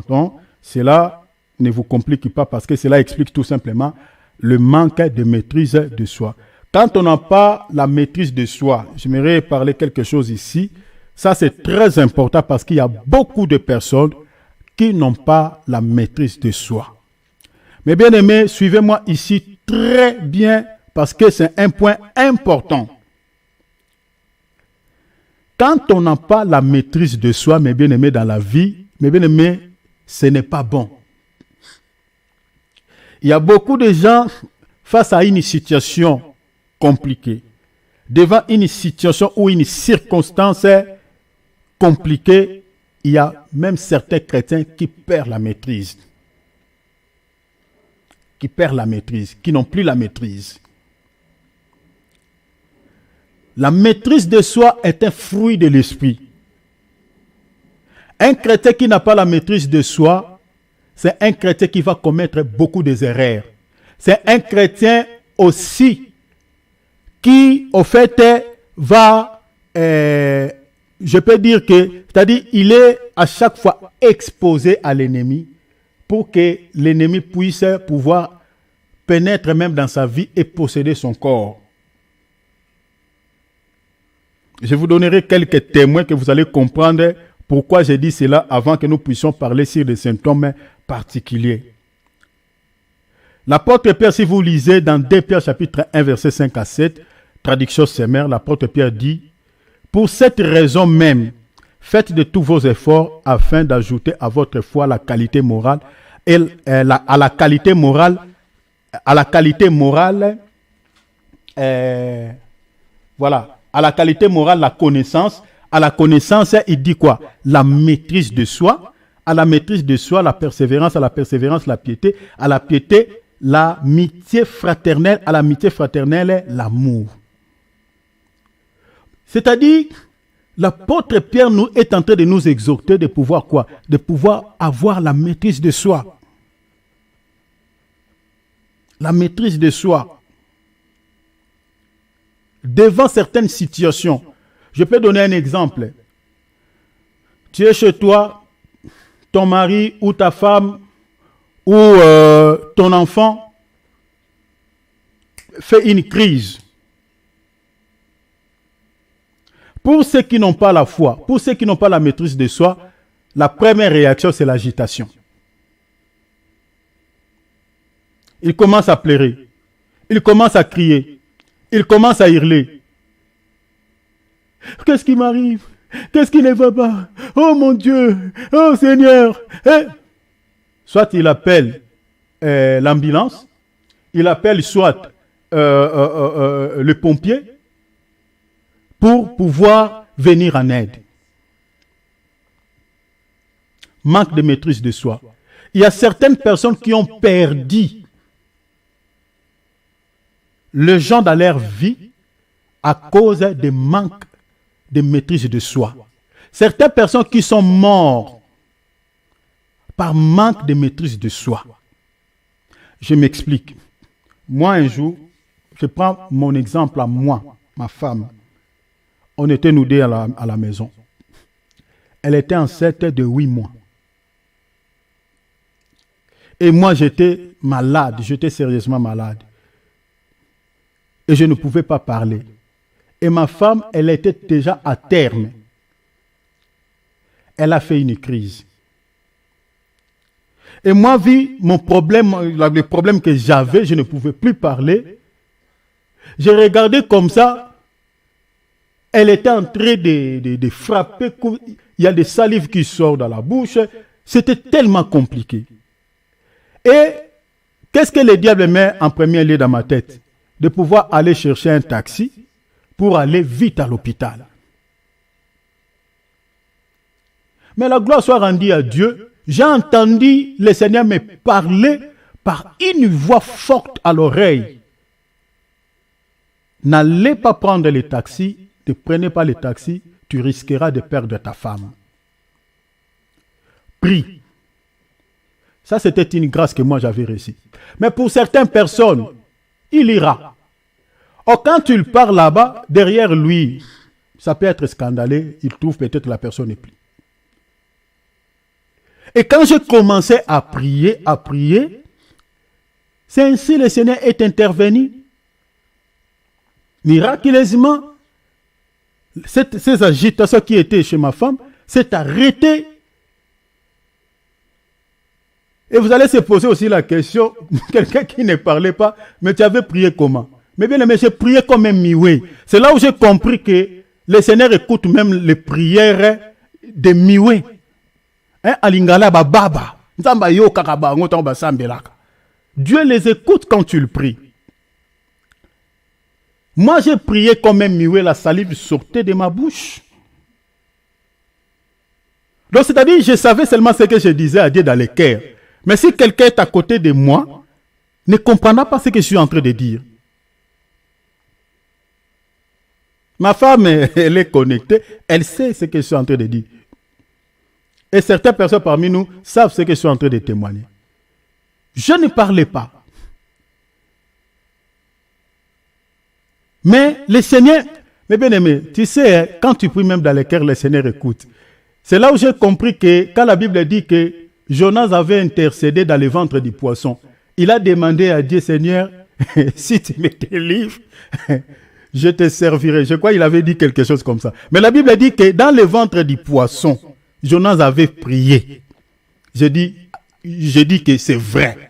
Donc, cela ne vous complique pas parce que cela explique tout simplement le manque de maîtrise de soi. Quand on n'a pas la maîtrise de soi, j'aimerais parler quelque chose ici. Ça, c'est très important parce qu'il y a beaucoup de personnes qui n'ont pas la maîtrise de soi. Mais bien aimés, suivez-moi ici très bien parce que c'est un point important. Quand on n'a pas la maîtrise de soi, mes bien-aimés, dans la vie, mes bien-aimés, ce n'est pas bon. Il y a beaucoup de gens face à une situation compliquée, devant une situation ou une circonstance compliquée, il y a même certains chrétiens qui perdent la maîtrise. Qui n'ont plus la maîtrise. La maîtrise de soi est un fruit de l'esprit. Un chrétien qui n'a pas la maîtrise de soi, c'est un chrétien qui va commettre beaucoup d'erreurs. C'est un chrétien aussi qui, au fait, va, je peux dire que, c'est-à-dire, il est à chaque fois exposé à l'ennemi pour que l'ennemi puisse pouvoir pénétrer même dans sa vie et posséder son corps. Je vous donnerai quelques témoins que vous allez comprendre pourquoi j'ai dit cela avant que nous puissions parler sur des symptômes particuliers. L'apôtre Pierre, si vous lisez dans 2 Pierre chapitre 1, versets 5 à 7, traduction Semeur, l'apôtre Pierre dit « Pour cette raison même, faites de tous vos efforts afin d'ajouter à votre foi la qualité morale et à la qualité morale, la connaissance. À la connaissance, il dit quoi? La maîtrise de soi. À la maîtrise de soi, la persévérance. À la persévérance, la piété. À la piété, l'amitié fraternelle. À l'amitié fraternelle, l'amour. C'est-à-dire, l'apôtre Pierre nous est en train de nous exhorter de pouvoir quoi? De pouvoir avoir la maîtrise de soi. La maîtrise de soi. Devant certaines situations. Je peux donner un exemple. Tu es chez toi, ton mari ou ta femme ou ton enfant fait une crise. Pour ceux qui n'ont pas la foi, pour ceux qui n'ont pas la maîtrise de soi, la première réaction, c'est l'agitation. Il commence à pleurer. Il commence à crier. Il commence à hurler. Qu'est-ce qui m'arrive? Qu'est-ce qui ne va pas? Oh mon Dieu! Oh Seigneur! Soit il appelle l'ambulance, il appelle soit le pompier pour pouvoir venir en aide. Manque de maîtrise de soi. Il y a certaines personnes qui ont perdu le genre dans leur vie à cause des manques de maîtrise de soi. Certaines personnes qui sont mortes par manque de maîtrise de soi. Je m'explique. Moi, un jour, je prends mon exemple à moi, ma femme. On était nous deux à la maison. Elle était enceinte de 8 mois. Et moi, j'étais malade, j'étais sérieusement malade. Et je ne pouvais pas parler. Et ma femme, elle était déjà à terme. Elle a fait une crise. Et moi, vu mon problème, le problème que j'avais, je ne pouvais plus parler. J'ai regardé comme ça. Elle était en train de frapper. Il y a des salives qui sortent dans la bouche. C'était tellement compliqué. Et qu'est-ce que le diable met en premier lieu dans ma tête? De pouvoir aller chercher un taxi pour aller vite à l'hôpital. Mais la gloire soit rendue à Dieu. J'ai entendu le Seigneur me parler par une voix forte à l'oreille. N'allez pas prendre le taxi, ne prenez pas le taxi, tu risqueras de perdre ta femme. Prie. Ça, c'était une grâce que moi j'avais reçue. Mais pour certaines personnes, il ira. Or, quand tu pars là-bas, derrière lui, ça peut être scandaleux, il trouve peut-être la personne est prise. Et quand je commençais à prier, c'est ainsi le Seigneur est intervenu. Miraculeusement, ces agitations qui étaient chez ma femme s'est arrêtées. Et vous allez se poser aussi la question, quelqu'un qui ne parlait pas, mais tu avais prié comment? Mais bien aimé, j'ai prié comme un mioué. C'est là où j'ai compris que le Seigneur écoute même les prières des mioués. Alingala baba. Dieu les écoute quand tu le pries. Moi, j'ai prié comme un mioué, la salive sortait de ma bouche. Donc, c'est-à-dire, je savais seulement ce que je disais à Dieu dans le cœur. Mais si quelqu'un est à côté de moi, ne comprendra pas ce que je suis en train de dire. Ma femme, elle est connectée, elle sait ce que je suis en train de dire. Et certaines personnes parmi nous savent ce que je suis en train de témoigner. Je ne parlais pas. Mais le Seigneur, mes bien-aimés, tu sais, quand tu pries même dans le cœur, le Seigneur écoute. C'est là où j'ai compris que quand la Bible dit que Jonas avait intercédé dans le ventre du poisson, il a demandé à Dieu, Seigneur, si tu me délivres, je te servirai. Je crois qu'il avait dit quelque chose comme ça. Mais la Bible dit que dans le ventre du poisson, Jonas avait prié. Je dis que c'est vrai.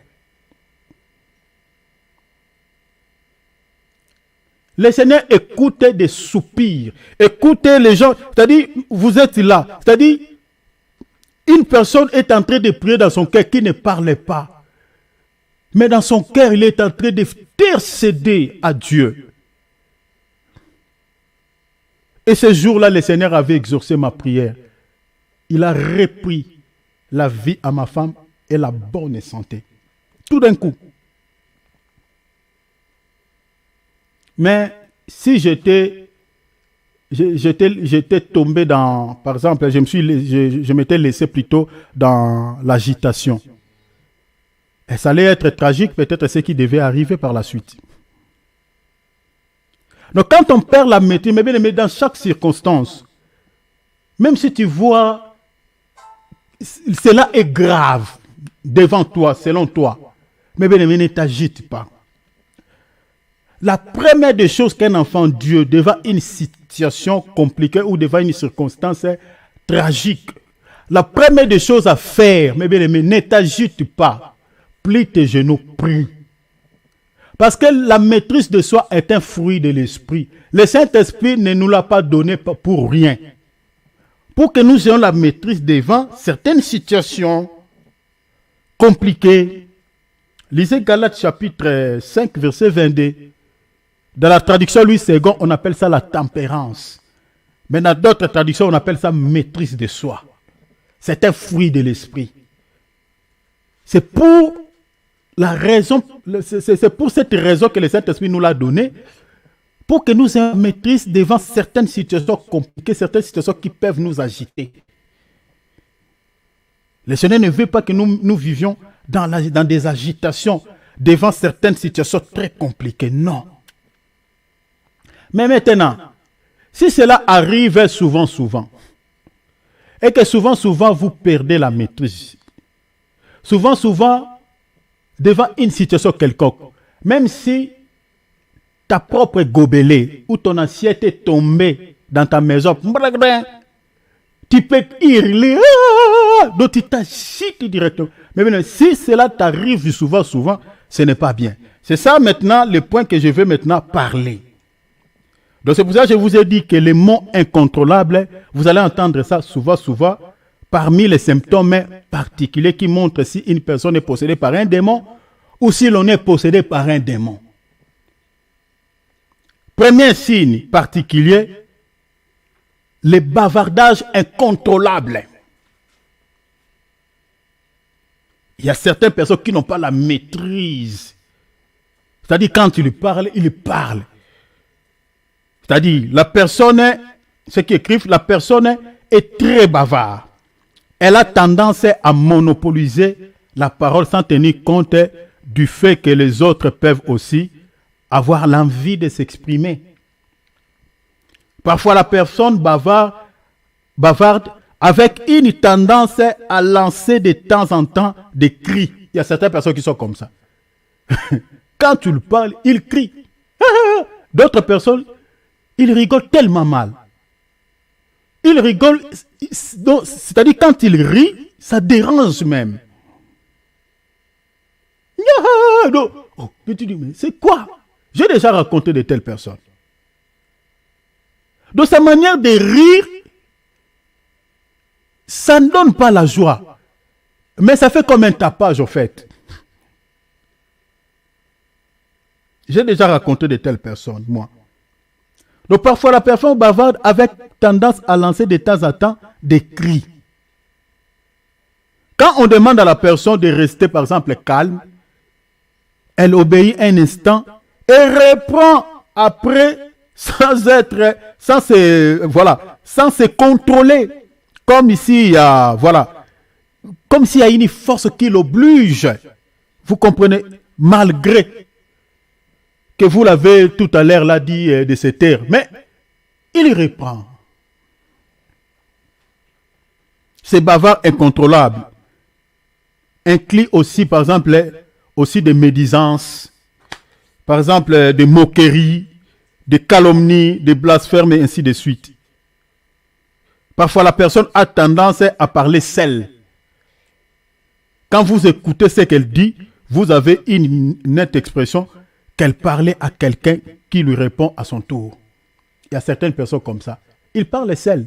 Le Seigneur écoutait des soupirs. Écoutez les gens. C'est-à-dire, vous êtes là. C'est-à-dire, une personne est en train de prier dans son cœur qui ne parlait pas. Mais dans son cœur, il est en train d'intercéder à Dieu. Et ce jour-là, le Seigneur avait exaucé ma prière. Il a repris la vie à ma femme et la bonne santé. Tout d'un coup. Mais si j'étais tombé dans, par exemple, je m'étais laissé plutôt dans l'agitation. Et ça allait être tragique, peut-être ce qui devait arriver par la suite. Donc quand on perd la maîtrise, mais dans chaque circonstance, même si tu vois, cela est grave devant toi, selon toi, mais bien ne t'agite pas. La première des choses qu'un enfant Dieu, devant une situation compliquée ou devant une circonstance tragique, la première des choses à faire, mais bien ne t'agite pas. Plie tes genoux, prie. Parce que la maîtrise de soi est un fruit de l'esprit. Le Saint-Esprit ne nous l'a pas donné pour rien. Pour que nous ayons la maîtrise devant certaines situations compliquées. Lisez Galates chapitre 5, verset 22. Dans la traduction Louis II, on appelle ça la tempérance. Mais dans d'autres traductions, on appelle ça maîtrise de soi. C'est un fruit de l'esprit. C'est pour la raison, c'est pour cette raison que le Saint-Esprit nous l'a donné, pour que nous ayons maîtrise devant certaines situations compliquées, certaines situations qui peuvent nous agiter. Le Seigneur ne veut pas que nous vivions dans des agitations devant certaines situations très compliquées. Non. Mais maintenant, si cela arrive souvent, et que souvent, vous perdez la maîtrise, souvent, devant une situation quelconque, même si ta propre gobelée ou ton assiette est tombée dans ta maison, tu peux hurler, donc tu t'agites directement. Mais maintenant, si cela t'arrive souvent, ce n'est pas bien. C'est ça maintenant le point que je veux maintenant parler. Donc c'est pour ça que je vous ai dit que les mots incontrôlables, vous allez entendre ça souvent, parmi les symptômes particuliers qui montrent si une personne est possédée par un démon ou si l'on est possédé par un démon. Premier signe particulier, les bavardages incontrôlables. Il y a certaines personnes qui n'ont pas la maîtrise. C'est-à-dire quand tu lui parles, il parle. C'est-à-dire la personne, ce qui écrivent, la personne est très bavarde. Elle a tendance à monopoliser la parole sans tenir compte du fait que les autres peuvent aussi avoir l'envie de s'exprimer. Parfois, la personne bavarde avec une tendance à lancer de temps en temps des cris. Il y a certaines personnes qui sont comme ça. Quand tu le parles, il crie. D'autres personnes, ils rigolent tellement mal. Il rigole, c'est-à-dire quand il rit, ça dérange même. non. Oh, mais tu dis, mais c'est quoi? J'ai déjà raconté de telles personnes. De sa manière de rire, ça ne donne pas la joie. Mais ça fait comme un tapage, en fait. J'ai déjà raconté de telles personnes, moi. Donc parfois, la personne bavarde avec tendance à lancer de temps en temps des cris. Quand on demande à la personne de rester, par exemple, calme, elle obéit un instant et reprend après sans se contrôler. Comme ici, il y a, voilà, comme s'il y a une force qui l'oblige. Vous comprenez? Malgré que vous l'avez tout à l'heure là dit de se taire. Mais il reprend. Ces bavards incontrôlables incluent aussi, par exemple, aussi des médisances, par exemple, des moqueries, des calomnies, des blasphèmes et ainsi de suite. Parfois, la personne a tendance à parler seule. Quand vous écoutez ce qu'elle dit, vous avez une nette expression qu'elle parlait à quelqu'un qui lui répond à son tour. Il y a certaines personnes comme ça. Ils parlent seul.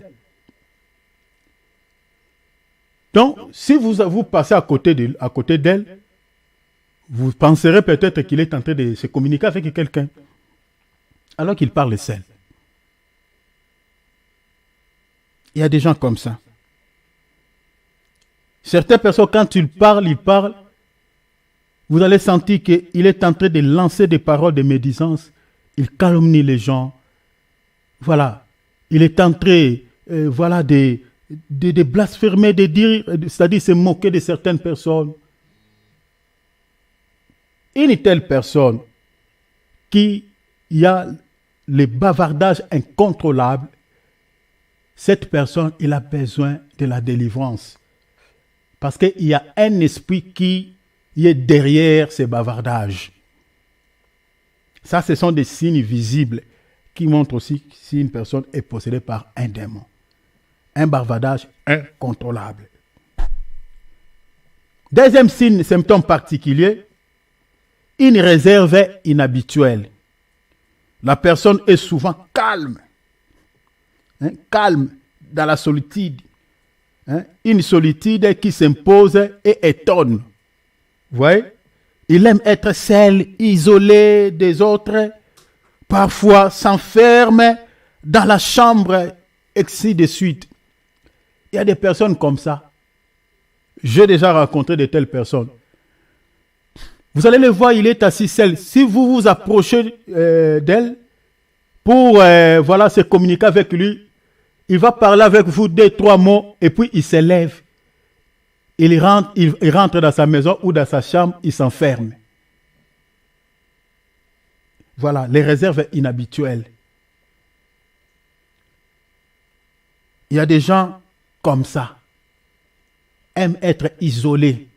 Donc, si vous passez à côté d'elle, vous penserez peut-être qu'il est en train de se communiquer avec quelqu'un, alors qu'il parle seul. Il y a des gens comme ça. Certaines personnes, quand ils parlent, vous allez sentir qu'il est en train de lancer des paroles de médisance. Il calomnie les gens. Voilà. Il est en train de blasphémer, de dire, c'est-à-dire se moquer de certaines personnes. Une telle personne qui a les bavardages incontrôlables, cette personne, il a besoin de la délivrance. Parce qu'il y a un esprit qui est derrière ces bavardages. Ça, ce sont des signes visibles qui montrent aussi si une personne est possédée par un démon. Un bavardage incontrôlable. Deuxième signe, symptôme particulier, une réserve inhabituelle. La personne est souvent calme. Calme dans la solitude. Une solitude qui s'impose et étonne. Vous voyez? Il aime être seul, isolé des autres. Parfois s'enferme dans la chambre, et ainsi de suite. Il y a des personnes comme ça. J'ai déjà rencontré de telles personnes. Vous allez le voir, il est assis seul. Si vous vous approchez d'elle pour se communiquer avec lui, il va parler avec vous 2-3 mots et puis il se lève. Il rentre dans sa maison ou dans sa chambre, il s'enferme. Voilà, les réserves inhabituelles. Il y a des gens comme ça, aiment être isolés.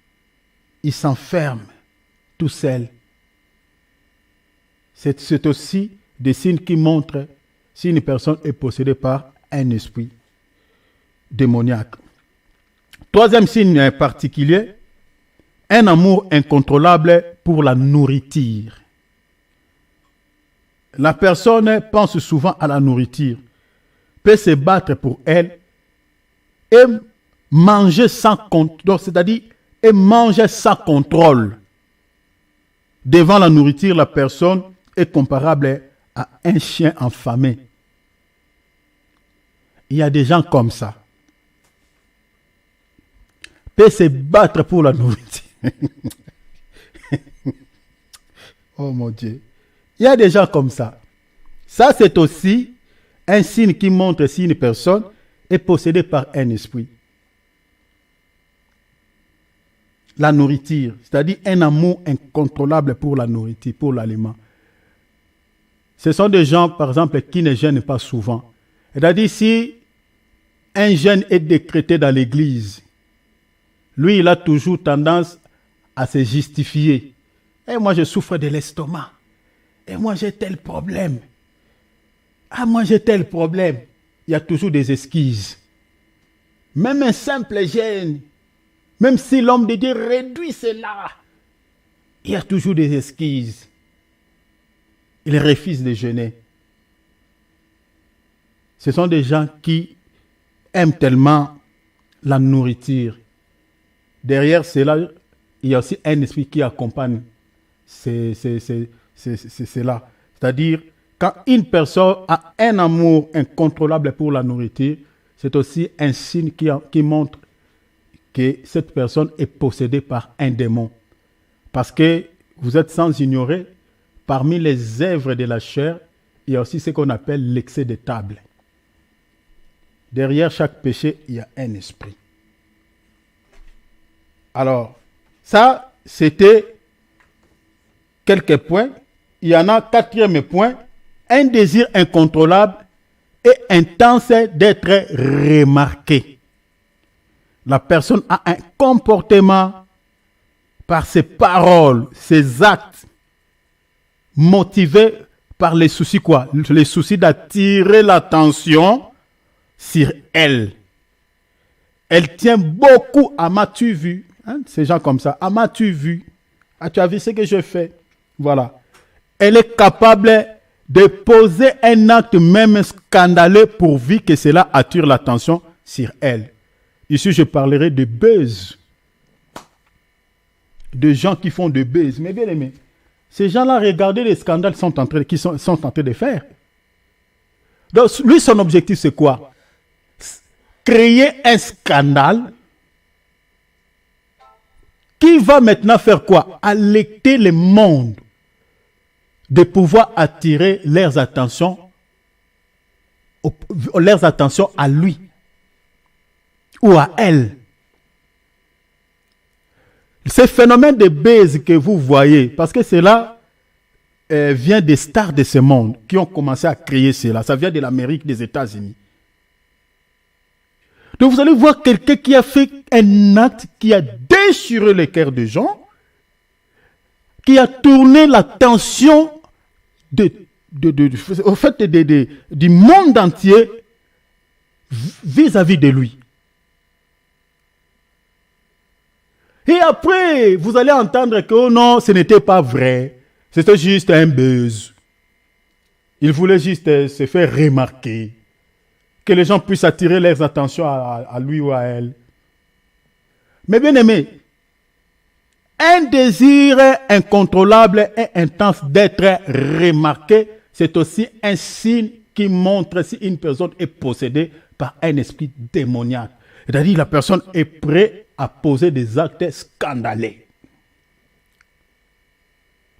Ils s'enferment tout seuls. C'est aussi des signes qui montrent si une personne est possédée par un esprit démoniaque. Troisième signe particulier, un amour incontrôlable pour la nourriture. La personne pense souvent à la nourriture, peut se battre pour elle et manger sans contrôle, c'est-à-dire et manger sans contrôle. Devant la nourriture, la personne est comparable à un chien affamé. Il y a des gens comme ça. Peut se battre pour la nourriture. Oh mon Dieu. Il y a des gens comme ça. Ça, c'est aussi un signe qui montre si une personne est possédée par un esprit. La nourriture, c'est-à-dire un amour incontrôlable pour la nourriture, pour l'aliment. Ce sont des gens, par exemple, qui ne jeûnent pas souvent. C'est-à-dire, si un jeûne est décrété dans l'église, lui, il a toujours tendance à se justifier. Et moi, je souffre de l'estomac. Et moi, j'ai tel problème. Ah, moi, j'ai tel problème. Il y a toujours des excuses. Même un simple jeûne, même si l'homme de Dieu réduit cela, il y a toujours des esquisses. Il refuse de jeûner. Ce sont des gens qui aiment tellement la nourriture. Derrière cela, il y a aussi un esprit qui accompagne cela. C'est-à-dire, quand une personne a un amour incontrôlable pour la nourriture, c'est aussi un signe qui montre que cette personne est possédée par un démon. Parce que vous êtes sans ignorer, parmi les œuvres de la chair, il y a aussi ce qu'on appelle l'excès de table. Derrière chaque péché, il y a un esprit. Alors, ça, c'était quelques points. Il y en a quatrième point, un désir incontrôlable et intense d'être remarqué. La personne a un comportement par ses paroles, ses actes, motivé par les soucis quoi? Les soucis d'attirer l'attention sur elle. Elle tient beaucoup à m'as-tu vu? Ces gens comme ça, à m'as-tu vu? Ah, tu as vu ce que je fais? Voilà. Elle est capable de poser un acte même scandaleux pourvu que cela attire l'attention sur elle. Ici, je parlerai de buzz. De gens qui font de buzz. Mais bien aimé, ces gens-là, regardez les scandales qu'ils sont en train de faire. Donc, lui, son objectif, c'est quoi? Créer un scandale qui va maintenant faire quoi? Alerter le monde de pouvoir attirer leurs attentions à lui ou à elle. Ce phénomène de buzz que vous voyez, parce que cela vient des stars de ce monde qui ont commencé à créer cela. Ça vient de l'Amérique, des États-Unis. Donc vous allez voir quelqu'un qui a fait un acte qui a déchiré le cœur des gens, qui a tourné l'attention au fait du monde entier vis-à-vis de lui. Et après, vous allez entendre que oh non, ce n'était pas vrai. C'était juste un buzz. Il voulait juste se faire remarquer. Que les gens puissent attirer leurs attentions à lui ou à elle. Mais bien aimé, un désir incontrôlable et intense d'être remarqué, c'est aussi un signe qui montre si une personne est possédée par un esprit démoniaque. C'est-à-dire la personne est prête à poser des actes scandaleux.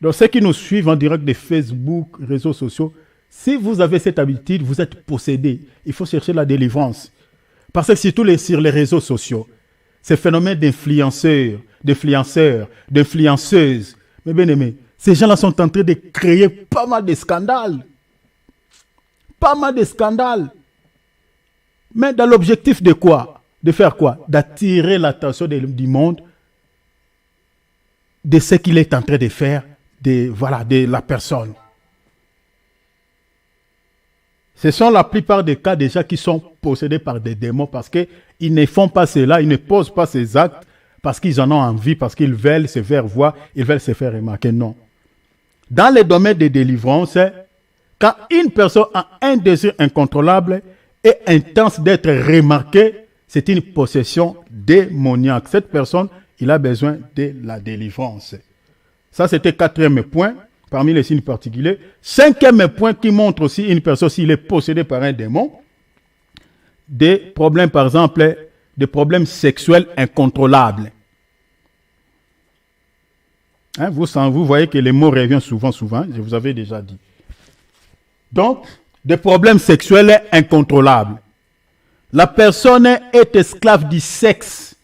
Donc ceux qui nous suivent en direct de Facebook, réseaux sociaux, si vous avez cette habitude, vous êtes possédé. Il faut chercher la délivrance. Parce que surtout sur les réseaux sociaux, ces phénomènes d'influenceurs, d'influenceuses, mais bien aimés, ces gens-là sont en train de créer pas mal de scandales. Pas mal de scandales. Mais dans l'objectif de quoi? De faire quoi? D'attirer l'attention du monde de ce qu'il est en train de faire, de la personne. Ce sont la plupart des cas déjà qui sont possédés par des démons parce qu'ils ne font pas cela, ils ne posent pas ces actes parce qu'ils en ont envie, parce qu'ils veulent se faire voir, ils veulent se faire remarquer. Non. Dans le domaine de délivrance, quand une personne a un désir incontrôlable et intense d'être remarquée, c'est une possession démoniaque. Cette personne, il a besoin de la délivrance. Ça, c'était quatrième point. Parmi les signes particuliers. Cinquième point qui montre aussi une personne s'il est possédé par un démon. Des problèmes, par exemple, des problèmes sexuels incontrôlables. Vous voyez que les mots reviennent souvent, je vous avais déjà dit. Donc, des problèmes sexuels incontrôlables. La personne est esclave du sexe.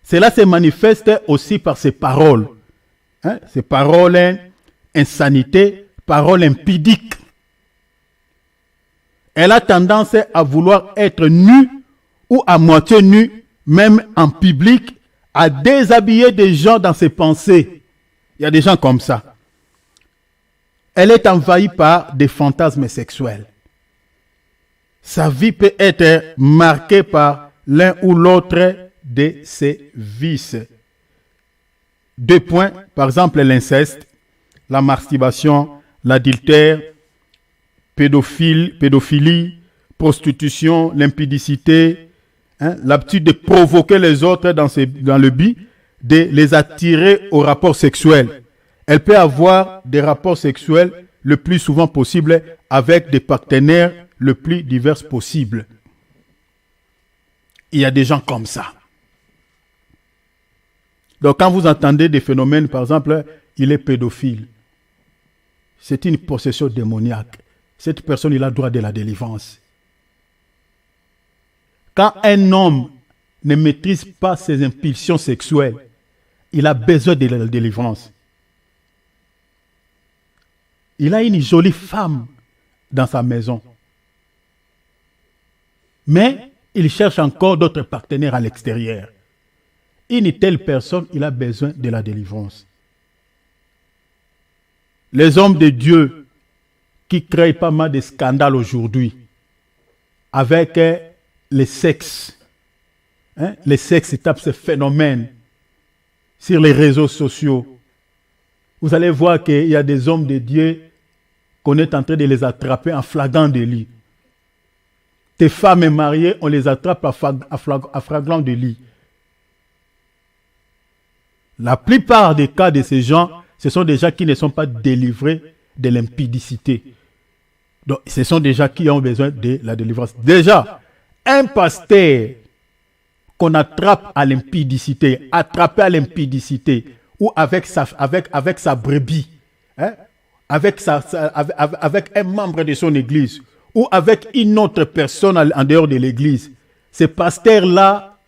Cela se manifeste aussi par ses paroles. Ces paroles insanité, paroles impudiques. Elle a tendance à vouloir être nue ou à moitié nue, même en public, à déshabiller des gens dans ses pensées. Il y a des gens comme ça. Elle est envahie par des fantasmes sexuels. Sa vie peut être marquée par l'un ou l'autre de ses vices. 2 points, par exemple l'inceste, la masturbation, l'adultère, pédophilie, prostitution, l'impudicité, l'habitude de provoquer les autres dans le but de les attirer au rapport sexuel. Elle peut avoir des rapports sexuels le plus souvent possible avec des partenaires le plus divers possible. Il y a des gens comme ça. Donc quand vous entendez des phénomènes, par exemple, il est pédophile, c'est une possession démoniaque. Cette personne, il a droit de la délivrance. Quand un homme ne maîtrise pas ses impulsions sexuelles, il a besoin de la délivrance. Il a une jolie femme dans sa maison. Mais il cherche encore d'autres partenaires à l'extérieur. Une telle personne, il a besoin de la délivrance. Les hommes de Dieu qui créent pas mal de scandales aujourd'hui avec les sexes. Les sexes tapent ce phénomène sur les réseaux sociaux. Vous allez voir qu'il y a des hommes de Dieu qu'on est en train de les attraper en flagrant délit. Tes femmes mariées, on les attrape à flagrant délit. La plupart des cas de ces gens, ce sont des gens qui ne sont pas délivrés de l'impudicité. Donc, ce sont des gens qui ont besoin de la délivrance. Déjà, un pasteur qu'on attrape à l'impudicité, attrapé à l'impudicité, ou avec sa brebis, avec un membre de son église, ou avec une autre personne en dehors de l'église, ce pasteur-là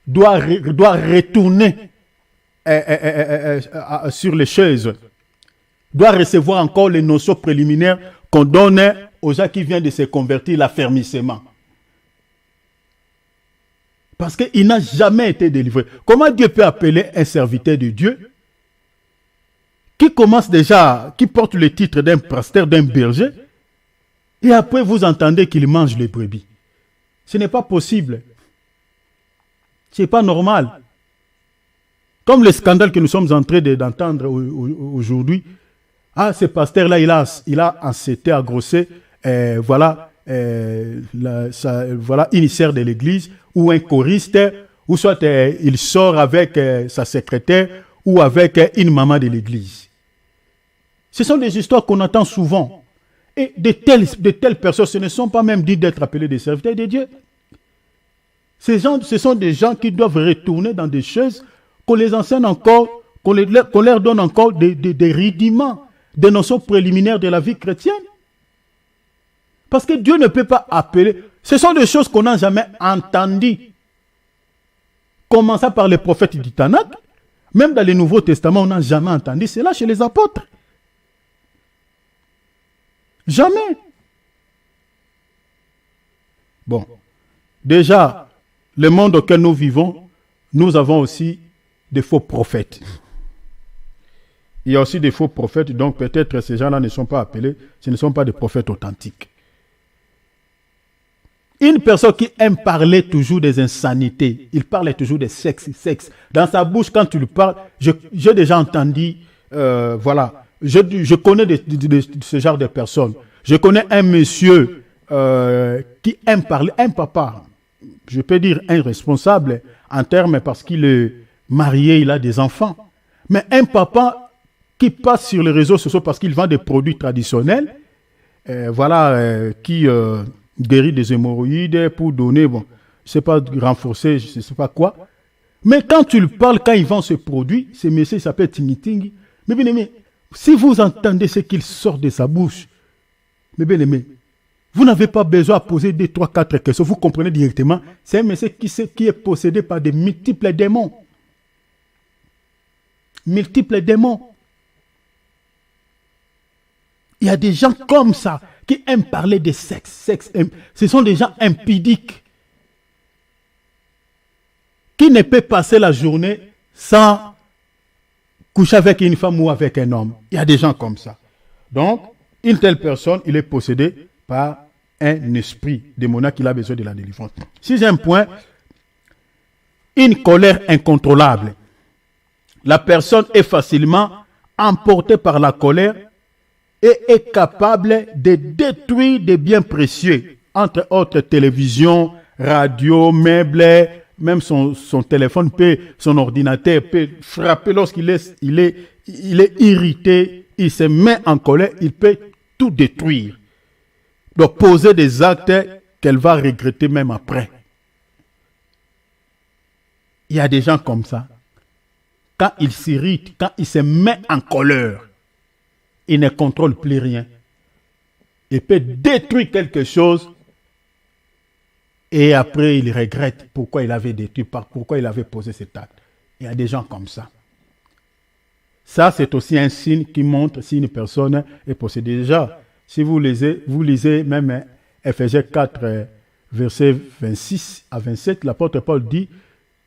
doit retourner sur les chaises, doit recevoir encore les notions préliminaires qu'on donne aux gens qui viennent de se convertir, l'affermissement. Parce qu'il n'a jamais été délivré. Comment Dieu peut appeler un serviteur de Dieu qui commence déjà, qui porte le titre d'un pasteur, d'un berger, et après vous entendez qu'il mange les brebis? Ce n'est pas possible. Ce n'est pas normal. Comme le scandale que nous sommes en train d'entendre aujourd'hui. Ah, ce pasteur-là, il a encêté, engrossé, voilà, initiaire de l'église, ou un choriste, ou soit il sort avec sa secrétaire, ou avec une maman de l'église. Ce sont des histoires qu'on entend souvent. Et de telles personnes, ce ne sont pas même dignes d'être appelés des serviteurs de Dieu. Ce sont des gens qui doivent retourner dans des choses qu'on les enseigne encore, qu'on leur donne encore des rudiments, des notions préliminaires de la vie chrétienne. Parce que Dieu ne peut pas appeler. Ce sont des choses qu'on n'a jamais entendues. Commençant par les prophètes du Tanakh, même dans le Nouveau Testament, on n'a jamais entendu cela chez les apôtres. Jamais. Bon. Déjà, le monde auquel nous vivons, nous avons aussi des faux prophètes. Il y a aussi des faux prophètes, donc peut-être ces gens-là ne sont pas appelés, ce ne sont pas des prophètes authentiques. Une personne qui aime parler toujours des insanités, il parle toujours des sexe. Dans sa bouche, quand tu lui parles, j'ai déjà entendu, voilà, je connais ce genre de personnes. Je connais un monsieur qui aime parler, un papa, je peux dire un responsable en termes parce qu'il est marié, il a des enfants. Mais un papa qui passe sur les réseaux sociaux parce qu'il vend des produits traditionnels, voilà, qui guérit des hémorroïdes pour donner, bon, je ne sais pas, renforcer, je ne sais pas quoi. Mais quand tu lui parles, quand il vend ce produit, ce monsieur il s'appelle Tingi Tingi. Mais bien aimé, si vous entendez ce qu'il sort de sa bouche, mais bien aimé, vous n'avez pas besoin de poser 2, 3, 4 questions. Vous comprenez directement, c'est un monsieur qui est possédé par de multiples démons. Multiples démons. Il y a des gens comme ça qui aiment parler de sexe. Ce sont des gens impudiques qui ne peuvent passer la journée sans coucher avec une femme ou avec un homme. Il y a des gens comme ça. Donc, une telle personne, il est possédé par un esprit démoniaque qui a besoin de la délivrance. 6e point, une colère incontrôlable. La personne est facilement emportée par la colère et est capable de détruire des biens précieux, entre autres télévision, radio, meubles, même son téléphone, son ordinateur peut frapper lorsqu'il est irrité, il se met en colère, il peut tout détruire. Donc poser des actes qu'elle va regretter même après. Il y a des gens comme ça. Quand il s'irrite, quand il se met en colère, il ne contrôle plus rien. Il peut détruire quelque chose et après il regrette pourquoi il avait détruit, pourquoi il avait posé cet acte. Il y a des gens comme ça. Ça, c'est aussi un signe qui montre si une personne est possédée. Déjà, si vous lisez même Ephésiens 4, versets 26 à 27, l'apôtre Paul dit,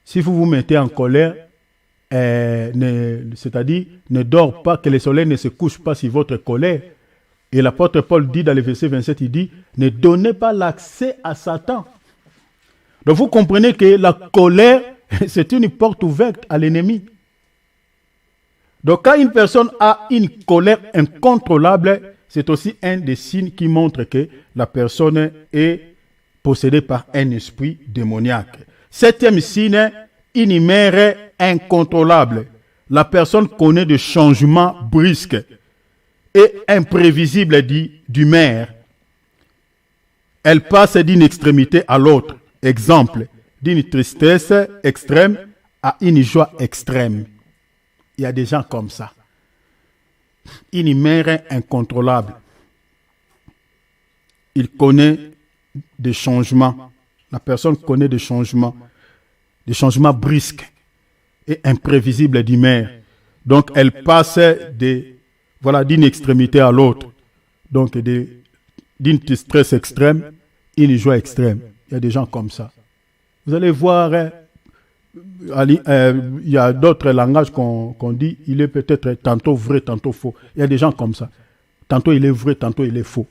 si vous vous mettez en colère, c'est-à-dire ne dors pas, que le soleil ne se couche pas sur votre colère. Et l'apôtre Paul dit dans le verset 27, il dit, ne donnez pas l'accès à Satan. Donc vous comprenez que la colère, c'est une porte ouverte à l'ennemi. Donc quand une personne a une colère incontrôlable, c'est aussi un des signes qui montre que la personne est possédée par un esprit démoniaque. Septième signe, une humeur incontrôlable. La personne connaît des changements brusques et imprévisibles d'humeur. Elle passe d'une extrémité à l'autre. Exemple, d'une tristesse extrême à une joie extrême. Il y a des gens comme ça. Une humeur incontrôlable. Il connaît des changements. La personne connaît des changements brusques et imprévisibles d'humeur. Donc, elle passe d'une extrémité à l'autre. Donc, d'une tristesse extrême, une joie extrême. Il y a des gens comme ça. Vous allez voir, il y a d'autres langages qu'on dit, il est peut-être tantôt vrai, tantôt faux. Il y a des gens comme ça. Tantôt il est vrai, tantôt il est faux.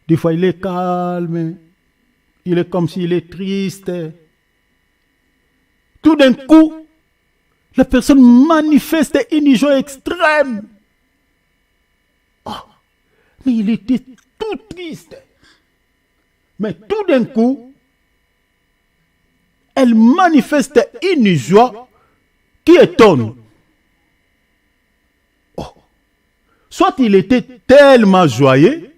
Des fois, il est calme. Il est comme s'il est triste. Tout d'un coup, la personne manifeste une joie extrême. Oh, mais il était tout triste. Mais tout d'un coup, elle manifeste une joie qui étonne. Oh. Soit il était tellement joyeux,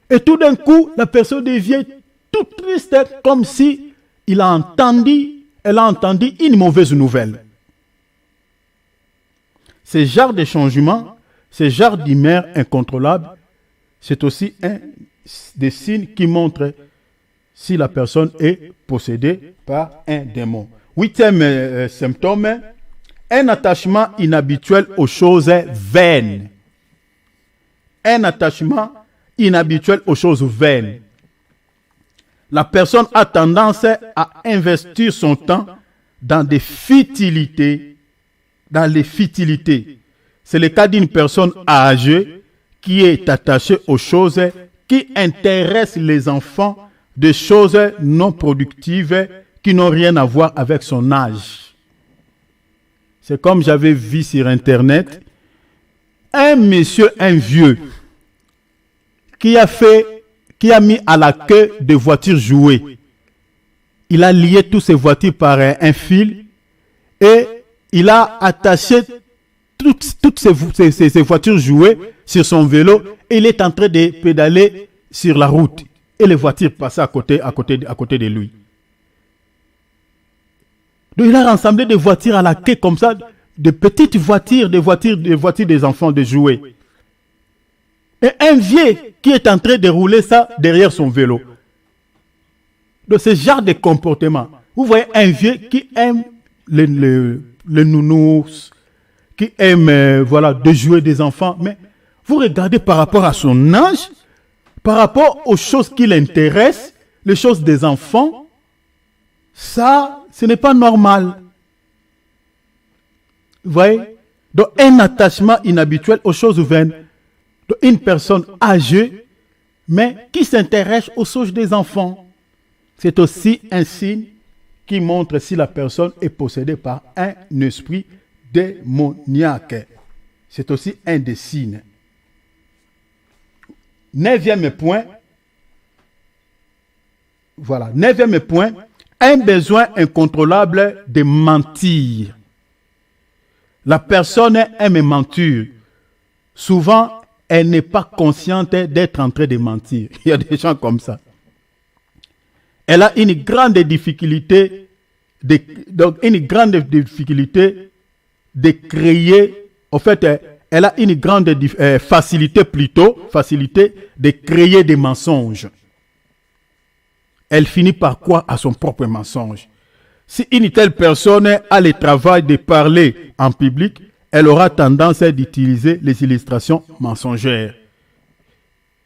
et tout d'un coup, la personne devient toute triste, comme si elle a entendu une mauvaise nouvelle. Ce genre de changement, ce genre d'humeur incontrôlable, c'est aussi un des signes qui montrent si la personne est possédée par un démon. Huitième symptôme, un attachement inhabituel aux choses vaines. Un attachement inhabituel aux choses vaines. La personne a tendance à investir son temps dans des futilités. C'est le cas d'une personne âgée qui est attachée aux choses qui intéressent les enfants, des choses non productives qui n'ont rien à voir avec son âge. C'est comme j'avais vu sur Internet, un vieux, qui a mis à la queue des voitures jouées. Il a lié toutes ces voitures par un fil et il a attaché toutes ces voitures jouées sur son vélo et il est en train de pédaler sur la route. Et les voitures passaient à côté de lui. Donc il a rassemblé des voitures à la queue comme ça, de petites voitures, des voitures des enfants, de jouets. Et un vieux qui est en train de rouler ça derrière son vélo. Donc ce genre de comportement. Vous voyez un vieux qui aime les nounous, qui aime de jouer des enfants. Mais vous regardez par rapport à son âge, par rapport aux choses qui l'intéressent, les choses des enfants, ça, ce n'est pas normal. Vous voyez? Donc un attachement inhabituel aux choses vaines. Donc, une personne âgée, mais qui s'intéresse aux choses des enfants. C'est aussi un signe qui montre si la personne est possédée par un esprit démoniaque. C'est aussi un des signes. 9e point. Voilà. 9e point. Un besoin incontrôlable de mentir. La personne aime mentir. Souvent, elle n'est pas consciente d'être en train de mentir. Il y a des gens comme ça. Elle a une grande difficulté de créer. En fait, elle a une grande facilité de créer des mensonges. Elle finit par croire à son propre mensonge. Si une telle personne a le travail de parler en public, elle aura tendance d'utiliser les illustrations mensongères.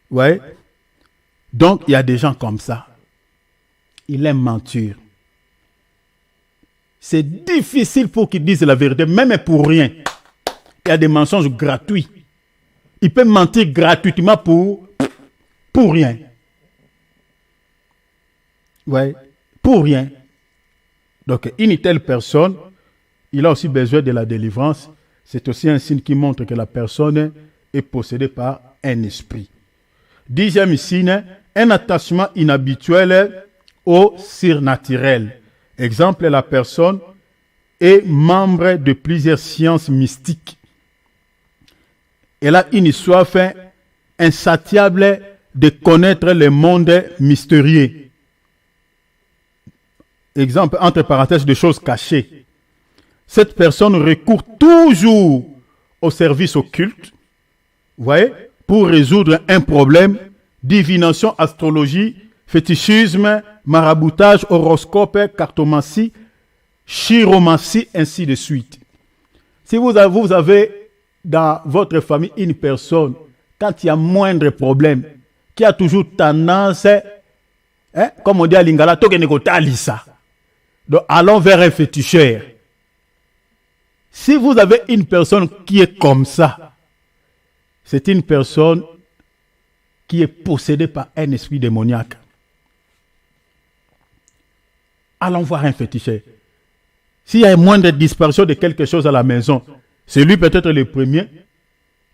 Ouais. Donc, il y a des gens comme ça. Ils aiment mentir. C'est difficile pour qu'ils disent la vérité, même pour rien. Il y a des mensonges gratuits. Ils peuvent mentir gratuitement pour rien. Ouais, pour rien. Donc, une telle personne, il a aussi besoin de la délivrance. C'est aussi un signe qui montre que la personne est possédée par un esprit. 10e signe, un attachement inhabituel au surnaturel. Exemple, la personne est membre de plusieurs sciences mystiques. Elle a une soif insatiable de connaître le monde mystérieux. Exemple, entre parenthèses, de choses cachées. Cette personne recourt toujours au service occulte, vous voyez, pour résoudre un problème, divination, astrologie, fétichisme, maraboutage, horoscope, cartomancie, chiromancie, ainsi de suite. Si vous avez dans votre famille une personne, quand il y a moindre problème, qui a toujours tendance, comme on dit à Lingala, donc allons vers un féticheur. Si vous avez une personne qui est comme ça, c'est une personne qui est possédée par un esprit démoniaque. Allons voir un féticheur. S'il y a moindre disparition de quelque chose à la maison, c'est lui peut-être le premier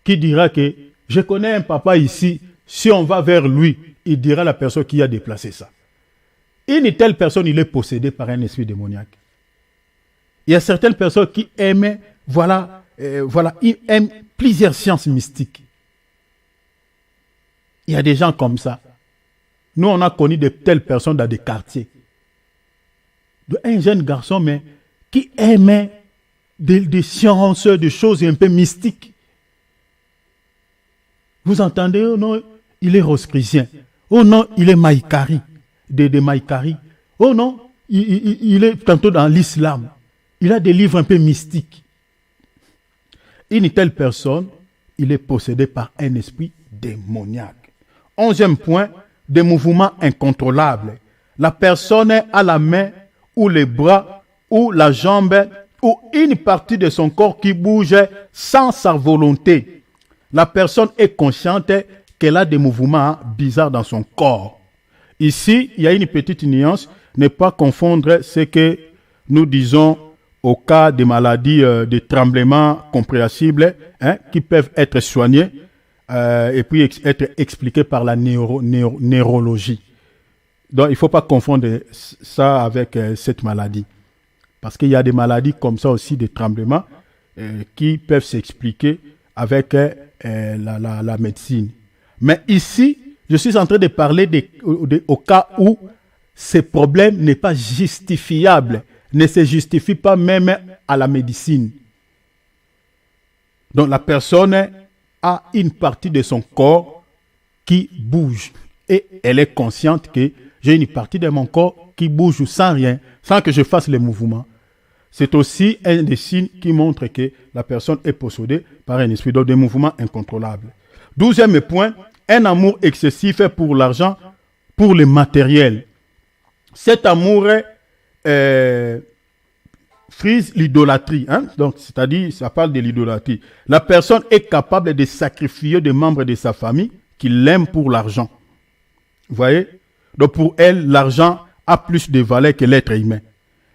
qui dira que je connais un papa ici, si on va vers lui, il dira à la personne qui a déplacé ça. Une telle personne, il est possédé par un esprit démoniaque. Il y a certaines personnes qui aiment, ils aiment plusieurs sciences mystiques. Il y a des gens comme ça. Nous, on a connu de telles personnes dans des quartiers. Un jeune garçon, mais qui aimait des sciences, des choses un peu mystiques. Vous entendez, oh non, il est rosicrucien. Oh non, il est maïkari, de maïkari. Oh non, il est tantôt dans l'islam. Il a des livres un peu mystiques. Une telle personne, il est possédé par un esprit démoniaque. 11e point, des mouvements incontrôlables. La personne a la main ou les bras ou la jambe ou une partie de son corps qui bouge sans sa volonté. La personne est consciente qu'elle a des mouvements bizarres dans son corps. Ici, il y a une petite nuance. Ne pas confondre ce que nous disons au cas des maladies de tremblements compréhensibles qui peuvent être soignés et puis être expliqués par la neurologie. Donc, il ne faut pas confondre ça avec cette maladie. Parce qu'il y a des maladies comme ça aussi, des tremblements, qui peuvent s'expliquer avec la médecine. Mais ici, je suis en train de parler au cas où ce problème n'est pas justifiable, ne se justifie pas même à la médecine. Donc la personne a une partie de son corps qui bouge et elle est consciente que j'ai une partie de mon corps qui bouge sans rien, sans que je fasse les mouvements. C'est aussi un des signes qui montre que la personne est possédée par un esprit, donc des mouvements incontrôlables. 12e point, un amour excessif pour l'argent, pour le matériel. Cet amour frise l'idolâtrie. Donc, c'est-à-dire, ça parle de l'idolâtrie. La personne est capable de sacrifier des membres de sa famille qui l'aiment pour l'argent. Vous voyez? Donc, pour elle, l'argent a plus de valeur que l'être humain.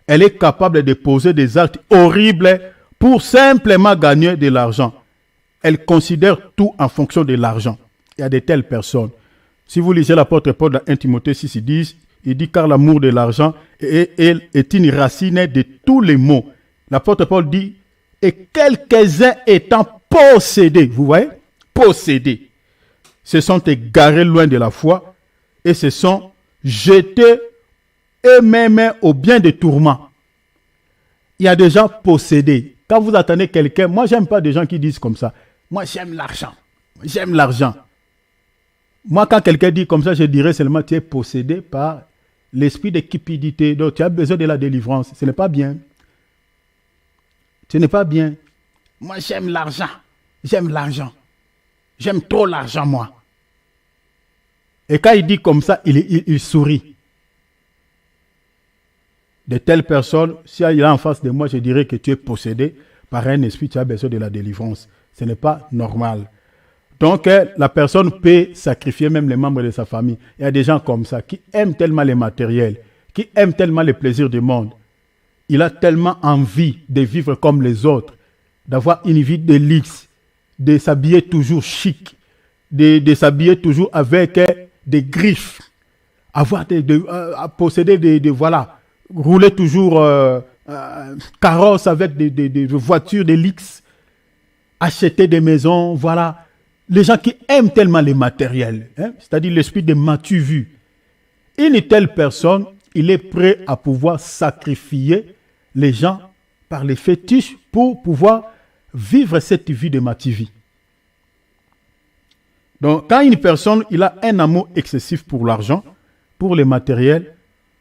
Elle est capable de poser des actes horribles pour simplement gagner de l'argent. Elle considère tout en fonction de l'argent. Il y a de telles personnes. Si vous lisez l'apôtre Paul dans 1 Timothée 6, il dit car l'amour de l'argent est une racine de tous les maux. L'apôtre Paul dit, et quelques-uns étant possédés, vous voyez, possédés, se sont égarés loin de la foi et se sont jetés eux-mêmes au bien des tourments. Il y a des gens possédés. Quand vous attendez quelqu'un, moi j'aime pas des gens qui disent comme ça. Moi j'aime l'argent. J'aime l'argent. Moi quand quelqu'un dit comme ça, je dirais seulement tu es possédé par l'esprit de cupidité. Donc tu as besoin de la délivrance. Ce n'est pas bien. Ce n'est pas bien. Moi j'aime l'argent. J'aime l'argent. J'aime trop l'argent moi. Et quand il dit comme ça, il sourit. De telles personnes, si il est en face de moi, je dirais que tu es possédé par un esprit, tu as besoin de la délivrance. Ce n'est pas normal. Donc, la personne peut sacrifier même les membres de sa famille. Il y a des gens comme ça qui aiment tellement les matériels, qui aiment tellement les plaisirs du monde. Il a tellement envie de vivre comme les autres, d'avoir une vie de luxe, de s'habiller toujours chic, de s'habiller toujours avec des griffes, avoir posséder voilà, rouler toujours carrosse avec des voitures de luxe, acheter des maisons, voilà. Les gens qui aiment tellement les matériels, hein, c'est-à-dire l'esprit de m'as-tu vu. Une telle personne, il est prêt à pouvoir sacrifier les gens par les fétiches pour pouvoir vivre cette vie de m'as-tu vu. Donc, quand une personne, il a un amour excessif pour l'argent, pour les matériels,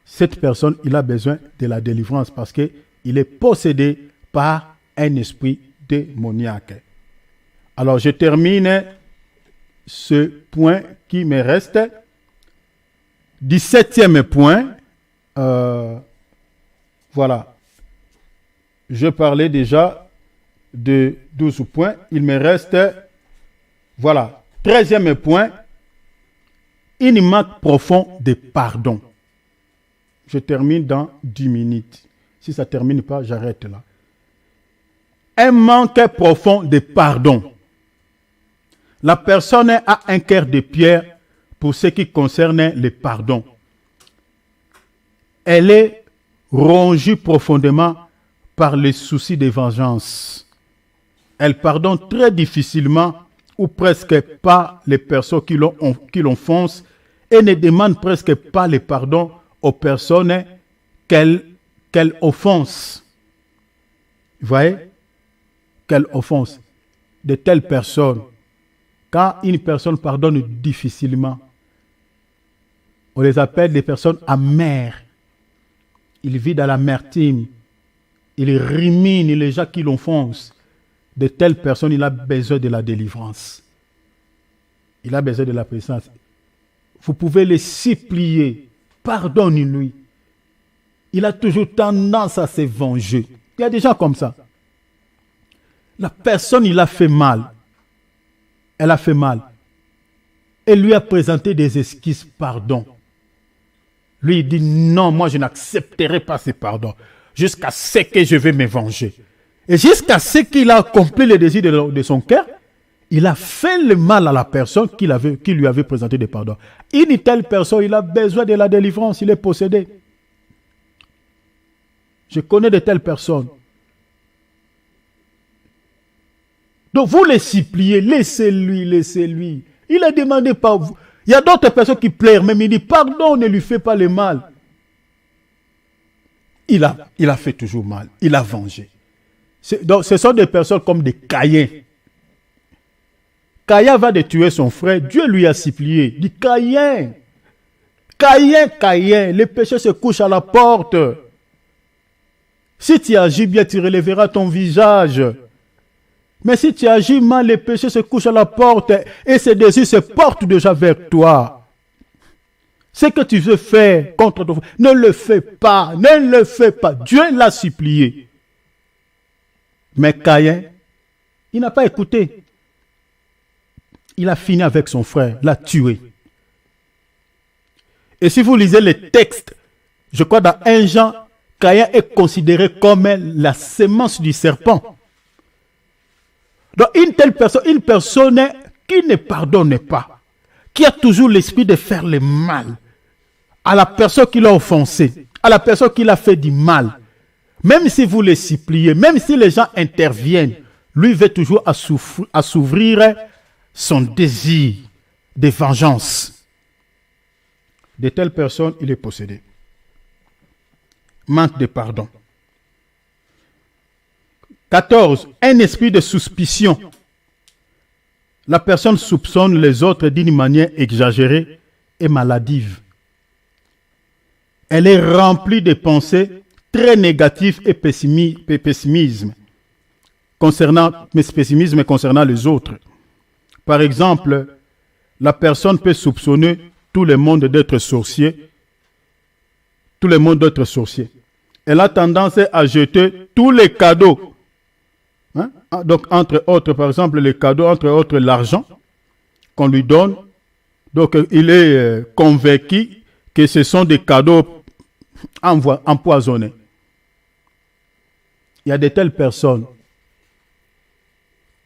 cette personne, il a besoin de la délivrance parce qu'il est possédé par un esprit démoniaque. Alors, je termine ce point qui me reste. 17e point. Voilà. Je parlais déjà de 12 points. Il me reste, voilà, 13e point. Il manque profond de pardon. Je termine dans 10 minutes. Si ça ne termine pas, j'arrête là. Un manque profond de pardon. La personne a un cœur de pierre pour ce qui concerne le pardon. Elle est rongée profondément par les soucis de vengeance. Elle pardonne très difficilement ou presque pas les personnes qui l'offensent et ne demande presque pas le pardon aux personnes qu'elle offense. Vous voyez? Qu'elle offense. De telles personnes. Quand une personne pardonne difficilement, on les appelle des personnes amères. Ils vivent dans l'amertume. Ils ruminent les gens qui l'offensent. De telles personnes, il a besoin de la délivrance. Il a besoin de la présence. Vous pouvez les supplier. Pardonne-lui. Il a toujours tendance à se venger. Il y a des gens comme ça. La personne, il a fait mal. Elle a fait mal. Elle lui a présenté des excuses, pardon. Lui, il dit non, moi je n'accepterai pas ce pardon. Jusqu'à ce que je vais me venger. Et jusqu'à ce qu'il a accompli le désir de son cœur, il a fait le mal à la personne qui lui avait présenté des pardons. Une telle personne, il a besoin de la délivrance, il est possédé. Je connais de telles personnes. Donc vous les suppliez, laissez-lui. Il a demandé par vous. Il y a d'autres personnes qui pleurent, même il dit pardon, ne lui fais pas le mal. Il a fait toujours mal, il a vengé. Donc ce sont des personnes comme des Caïns. Caïn va de tuer son frère, Dieu lui a supplié. Il dit Caïn, le péché se couche à la porte. Si tu agis bien, tu relèveras ton visage. Mais si tu agis mal, le péché se couche à la porte et ses désirs se portent déjà vers toi. Ce que tu veux faire contre ton frère, ne le fais pas. Dieu l'a supplié. Mais Caïn, il n'a pas écouté. Il a fini avec son frère, l'a tué. Et si vous lisez les textes, je crois dans 1 Jean, Caïn est considéré comme la sémence du serpent. Donc une telle personne, une personne qui ne pardonne pas, qui a toujours l'esprit de faire le mal à la personne qui l'a offensé, à la personne qui l'a fait du mal, même si vous les suppliez, même si les gens interviennent, lui veut toujours assouvir son désir de vengeance. De telles personnes, il est possédé. Manque de pardon. 14. Un esprit de suspicion. La personne soupçonne les autres d'une manière exagérée et maladive. Elle est remplie de pensées très négatives et pessimisme concernant les autres. Par exemple, la personne peut soupçonner tout le monde d'être sorcier. Tout le monde d'être sorcier. Elle a tendance à jeter tous les cadeaux. Donc, entre autres, par exemple, les cadeaux, entre autres, l'argent qu'on lui donne. Donc, il est convaincu que ce sont des cadeaux empoisonnés. Il y a de telles personnes.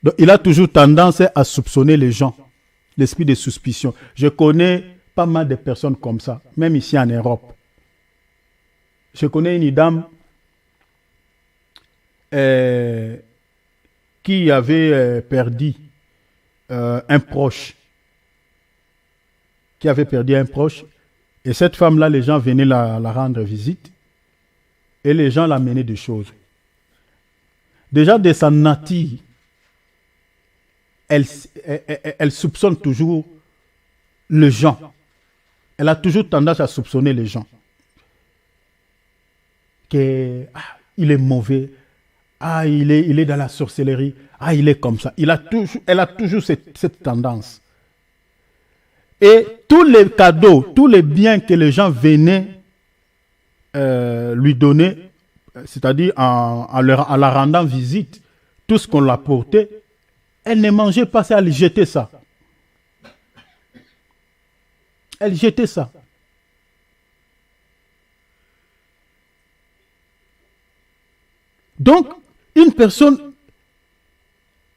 Donc, il a toujours tendance à soupçonner les gens. L'esprit de suspicion. Je connais pas mal de personnes comme ça, même ici en Europe. Je connais une dame qui avait perdu un proche. Qui avait perdu un proche. Et cette femme-là, les gens venaient la rendre visite. Et les gens l'amenaient des choses. Déjà de sa nature, elle soupçonne toujours les gens. Elle a toujours tendance à soupçonner les gens. Il est mauvais. Il est dans la sorcellerie. Il est comme ça. Elle a toujours cette tendance. Et tous les cadeaux, tous les biens que les gens venaient lui donner, c'est-à-dire en la rendant visite, tout ce qu'on lui apportait, elle ne mangeait pas ça, elle jetait ça. Elle jetait ça. Donc, une personne,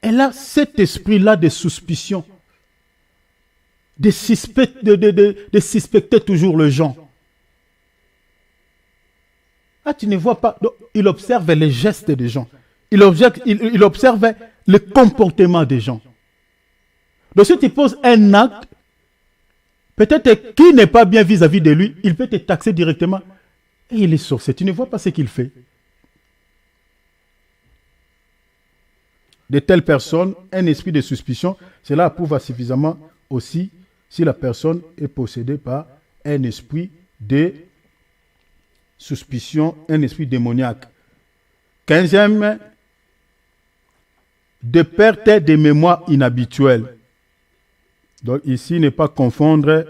elle a cet esprit-là de suspicion, de suspecter toujours les gens. Tu ne vois pas. Donc, il observe les gestes des gens. Il observe le comportement des gens. Donc, si tu poses un acte, peut-être qui n'est pas bien vis-à-vis de lui, il peut te taxer directement. Et il est sorcier. Tu ne vois pas ce qu'il fait. De telles personnes, un esprit de suspicion, cela approuve suffisamment aussi si la personne est possédée par un esprit de suspicion, un esprit démoniaque. 15e, de perte de mémoire inhabituelle. Donc ici, ne pas confondre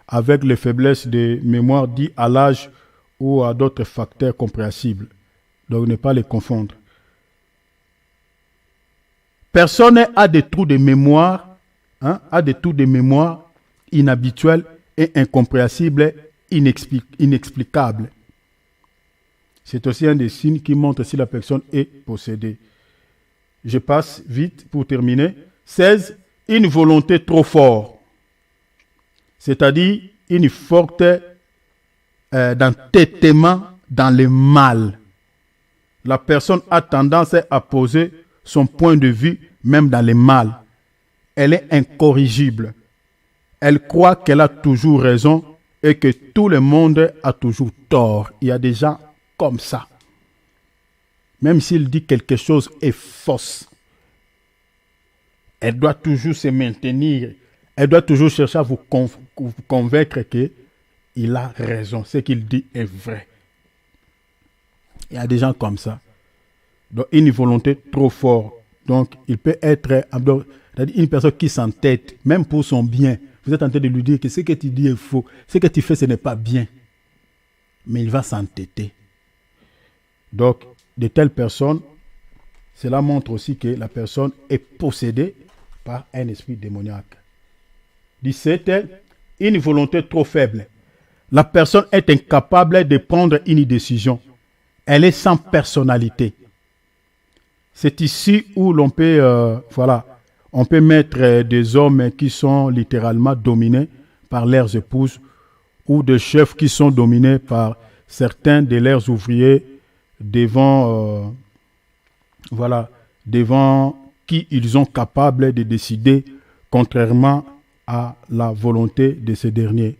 avec les faiblesses de mémoire dites à l'âge ou à d'autres facteurs compréhensibles. Donc ne pas les confondre. Personne a des trous de mémoire, inhabituels et incompréhensibles, inexplicables. C'est aussi un des signes qui montre si la personne est possédée. Je passe vite pour terminer. 16. Une volonté trop forte. C'est-à-dire une forte entêtement dans le mal. La personne a tendance à poser son point de vue même dans le mal. Elle est incorrigible. Elle croit qu'elle a toujours raison et que tout le monde a toujours tort. Il y a des gens comme ça. Même s'il dit quelque chose est fausse, elle doit toujours se maintenir. Elle doit toujours chercher à vous convaincre qu'il a raison. Ce qu'il dit est vrai. Il y a des gens comme ça. Donc, une volonté trop forte. Donc, il peut être une personne qui s'entête, même pour son bien. Vous êtes en train de lui dire que ce que tu dis est faux. Ce que tu fais, ce n'est pas bien. Mais il va s'entêter. Donc, de telles personnes, cela montre aussi que la personne est possédée par un esprit démoniaque. 17. Une volonté trop faible. La personne est incapable de prendre une décision. Elle est sans personnalité. C'est ici où l'on peut, on peut mettre des hommes qui sont littéralement dominés par leurs épouses ou des chefs qui sont dominés par certains de leurs ouvriers devant, devant qui ils sont capables de décider contrairement à la volonté de ces derniers.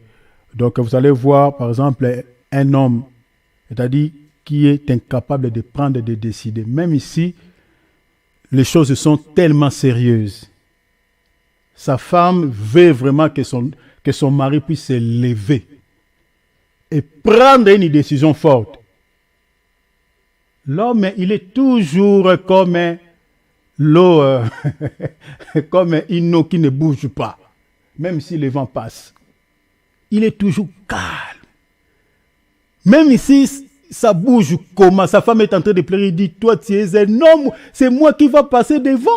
Donc vous allez voir par exemple un homme, c'est-à-dire qui est incapable de prendre des décisions. Même ici, les choses sont tellement sérieuses. Sa femme veut vraiment que son mari puisse se lever et prendre une décision forte. L'homme, il est toujours comme l'eau, comme une eau qui ne bouge pas, même si le vent passe. Il est toujours calme. Même ici, ça bouge comment? Sa femme est en train de pleurer, il dit, toi tu es un homme, c'est moi qui va passer devant.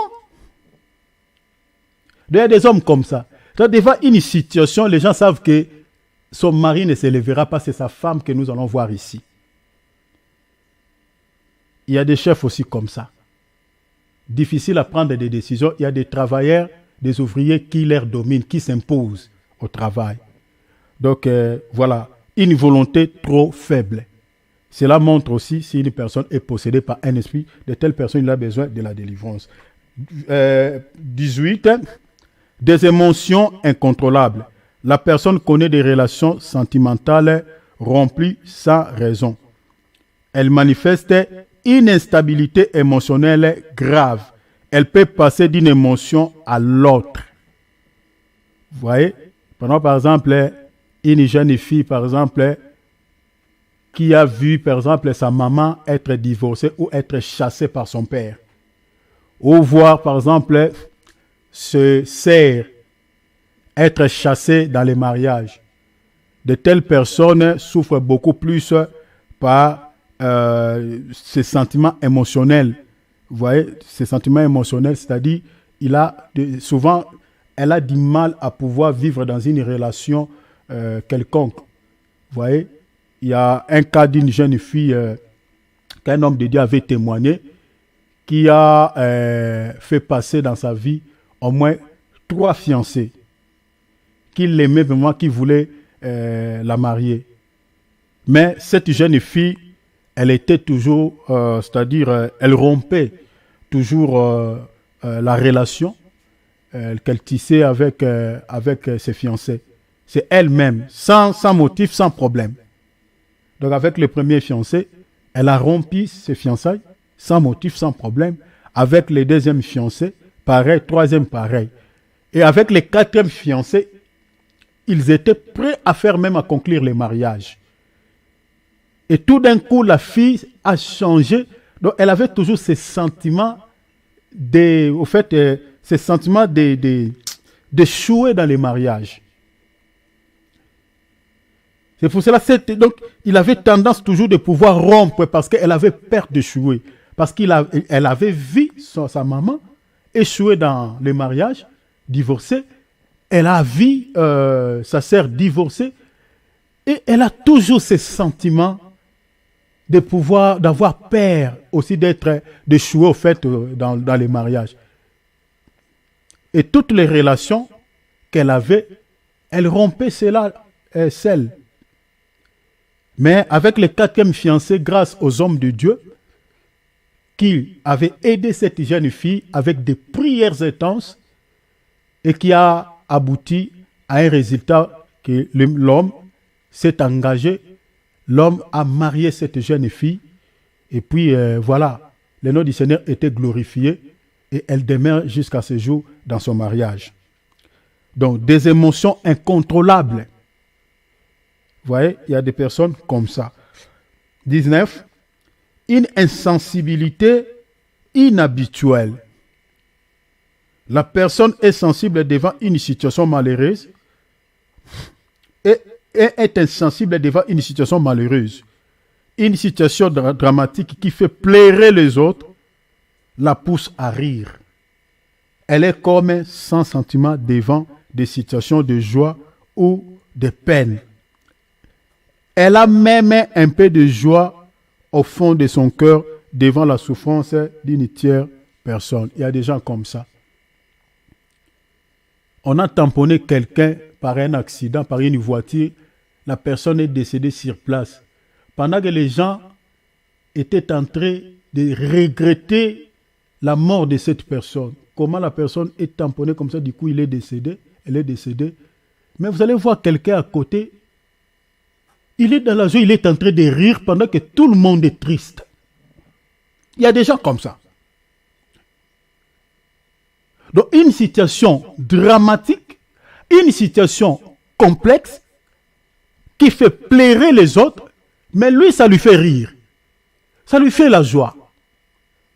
Il y a des hommes comme ça. Donc, devant une situation, les gens savent que son mari ne se lèvera pas, c'est sa femme que nous allons voir ici. Il y a des chefs aussi comme ça. Difficile à prendre des décisions. Il y a des travailleurs, des ouvriers qui leur dominent, qui s'imposent au travail. Donc, voilà, une volonté trop faible. Cela montre aussi si une personne est possédée par un esprit, de telle personne il a besoin de la délivrance. 18. Des émotions incontrôlables. La personne connaît des relations sentimentales remplies sans raison. Elle manifeste une instabilité émotionnelle grave. Elle peut passer d'une émotion à l'autre. Vous voyez? Prenons par exemple une jeune fille, par exemple, qui a vu, par exemple, sa maman être divorcée ou être chassée par son père. Ou voir, par exemple, se sœurs être chassées dans les mariages. De telles personnes souffrent beaucoup plus par ces sentiments émotionnels. Vous voyez, ces sentiments émotionnels, c'est-à-dire, souvent, elle a du mal à pouvoir vivre dans une relation quelconque. Vous voyez, il y a un cas d'une jeune fille qu'un homme de Dieu avait témoigné, qui a fait passer dans sa vie au moins 3 fiancés, qu'il aimait vraiment, qui voulait la marier. Mais cette jeune fille, elle était toujours, c'est-à-dire, elle rompait toujours la relation qu'elle tissait avec ses fiancés. C'est elle-même, sans motif, sans problème. Donc avec le premier fiancé, elle a rompu ses fiançailles, sans motif, sans problème. Avec le deuxième fiancé, pareil, troisième, pareil. Et avec les 4e fiancés, ils étaient prêts à faire même à conclure le mariage. Et tout d'un coup, la fille a changé. Donc, elle avait toujours ces sentiments d'échouer dans les mariages. C'est pour cela donc il avait tendance toujours de pouvoir rompre parce qu'elle avait peur d'échouer. Parce qu'elle avait vu sa maman échouer dans le mariage, divorcée. Elle a vu sa sœur divorcée. Et elle a toujours ces sentiments d'avoir peur aussi d'échouer au fait dans les mariages. Et toutes les relations qu'elle avait, elle rompait celles. Mais avec le 4e fiancé, grâce aux hommes de Dieu, qui avaient aidé cette jeune fille avec des prières intenses et qui a abouti à un résultat que l'homme s'est engagé. L'homme a marié cette jeune fille et puis voilà, le nom du Seigneur était glorifié et elle demeure jusqu'à ce jour dans son mariage. Donc des émotions incontrôlables. Vous voyez, il y a des personnes comme ça. 19. Une insensibilité inhabituelle. La personne est sensible devant une situation malheureuse et est insensible devant une situation malheureuse. Une situation dramatique qui fait pleurer les autres la pousse à rire. Elle est comme sans sentiment devant des situations de joie ou de peine. Elle a même un peu de joie au fond de son cœur devant la souffrance d'une tiers personne. Il y a des gens comme ça. On a tamponné quelqu'un par un accident, par une voiture. La personne est décédée sur place. Pendant que les gens étaient en train de regretter la mort de cette personne. Comment la personne est tamponnée comme ça, du coup il est décédé, elle est décédée. Mais vous allez voir quelqu'un à côté, il est dans la joie, il est en train de rire pendant que tout le monde est triste. Il y a des gens comme ça. Donc une situation dramatique, une situation complexe, qui fait pleurer les autres, mais lui ça lui fait rire. Ça lui fait la joie.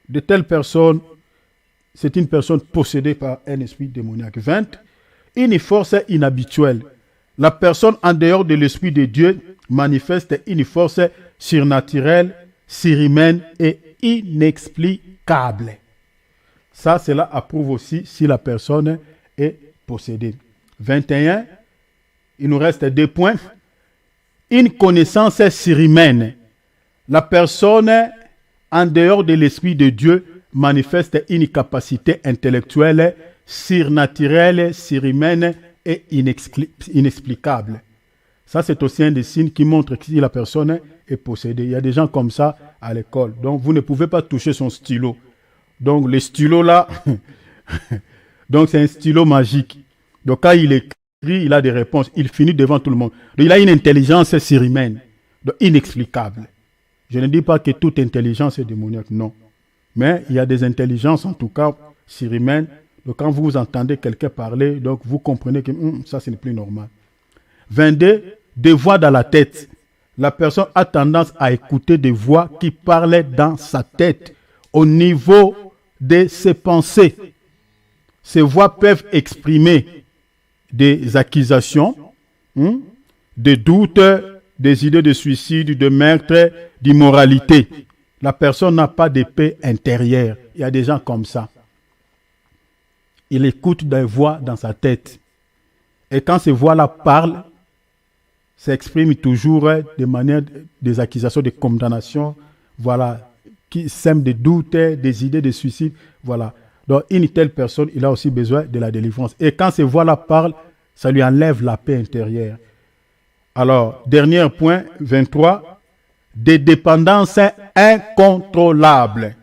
De telles personnes, c'est une personne possédée par un esprit démoniaque. 20. Une force inhabituelle. La personne en dehors de l'esprit de Dieu manifeste une force surnaturelle, surhumaine et inexplicable. Ça, cela approuve aussi si la personne est possédée. 21. Il nous reste 2 points. Une connaissance surhumaine. La personne en dehors de l'esprit de Dieu manifeste une capacité intellectuelle, surnaturelle, surhumaine et inexplicable. Ça, c'est aussi un des signes qui montre que si la personne est possédée. Il y a des gens comme ça à l'école. Donc, vous ne pouvez pas toucher son stylo. Donc, le stylo là, donc c'est un stylo magique. Donc, quand il écrit, il a des réponses. Il finit devant tout le monde. Donc, il a une intelligence surhumaine, donc inexplicable. Je ne dis pas que toute intelligence est démoniaque, non. Mais il y a des intelligences, en tout cas, surhumaines. Donc, quand vous entendez quelqu'un parler, donc vous comprenez que ça, ce n'est plus normal. 22, des voix dans la tête. La personne a tendance à écouter des voix qui parlent dans sa tête, au niveau de ses pensées. Ces voix peuvent exprimer des accusations, des doutes, des idées de suicide, de meurtre, d'immoralité. La personne n'a pas de paix intérieure. Il y a des gens comme ça. Il écoute des voix dans sa tête. Et quand ces voix-là parlent, s'expriment toujours de manière des accusations de condamnation, voilà, qui sèment des doutes, des idées de suicide, voilà. Donc, une telle personne, il a aussi besoin de la délivrance. Et quand ces voix-là parlent, ça lui enlève la paix intérieure. Alors, dernier point, 23, des dépendances incontrôlables.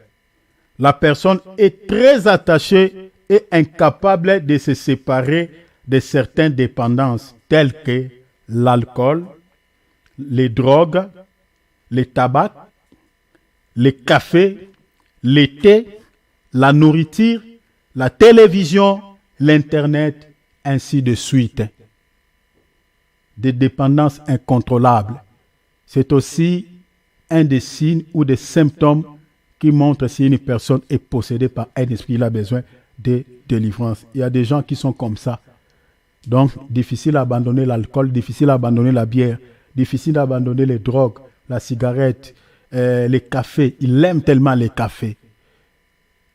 La personne est très attachée et incapable de se séparer de certaines dépendances, telles que l'alcool, les drogues, les tabacs, les cafés, les thés, la nourriture, la télévision, l'Internet, ainsi de suite. Des dépendances incontrôlables. C'est aussi un des signes ou des symptômes qui montrent si une personne est possédée par un esprit, il a besoin de délivrance. Il y a des gens qui sont comme ça. Donc, difficile à abandonner l'alcool, difficile à abandonner la bière, difficile à abandonner les drogues, la cigarette, les cafés. Il aime tellement les cafés,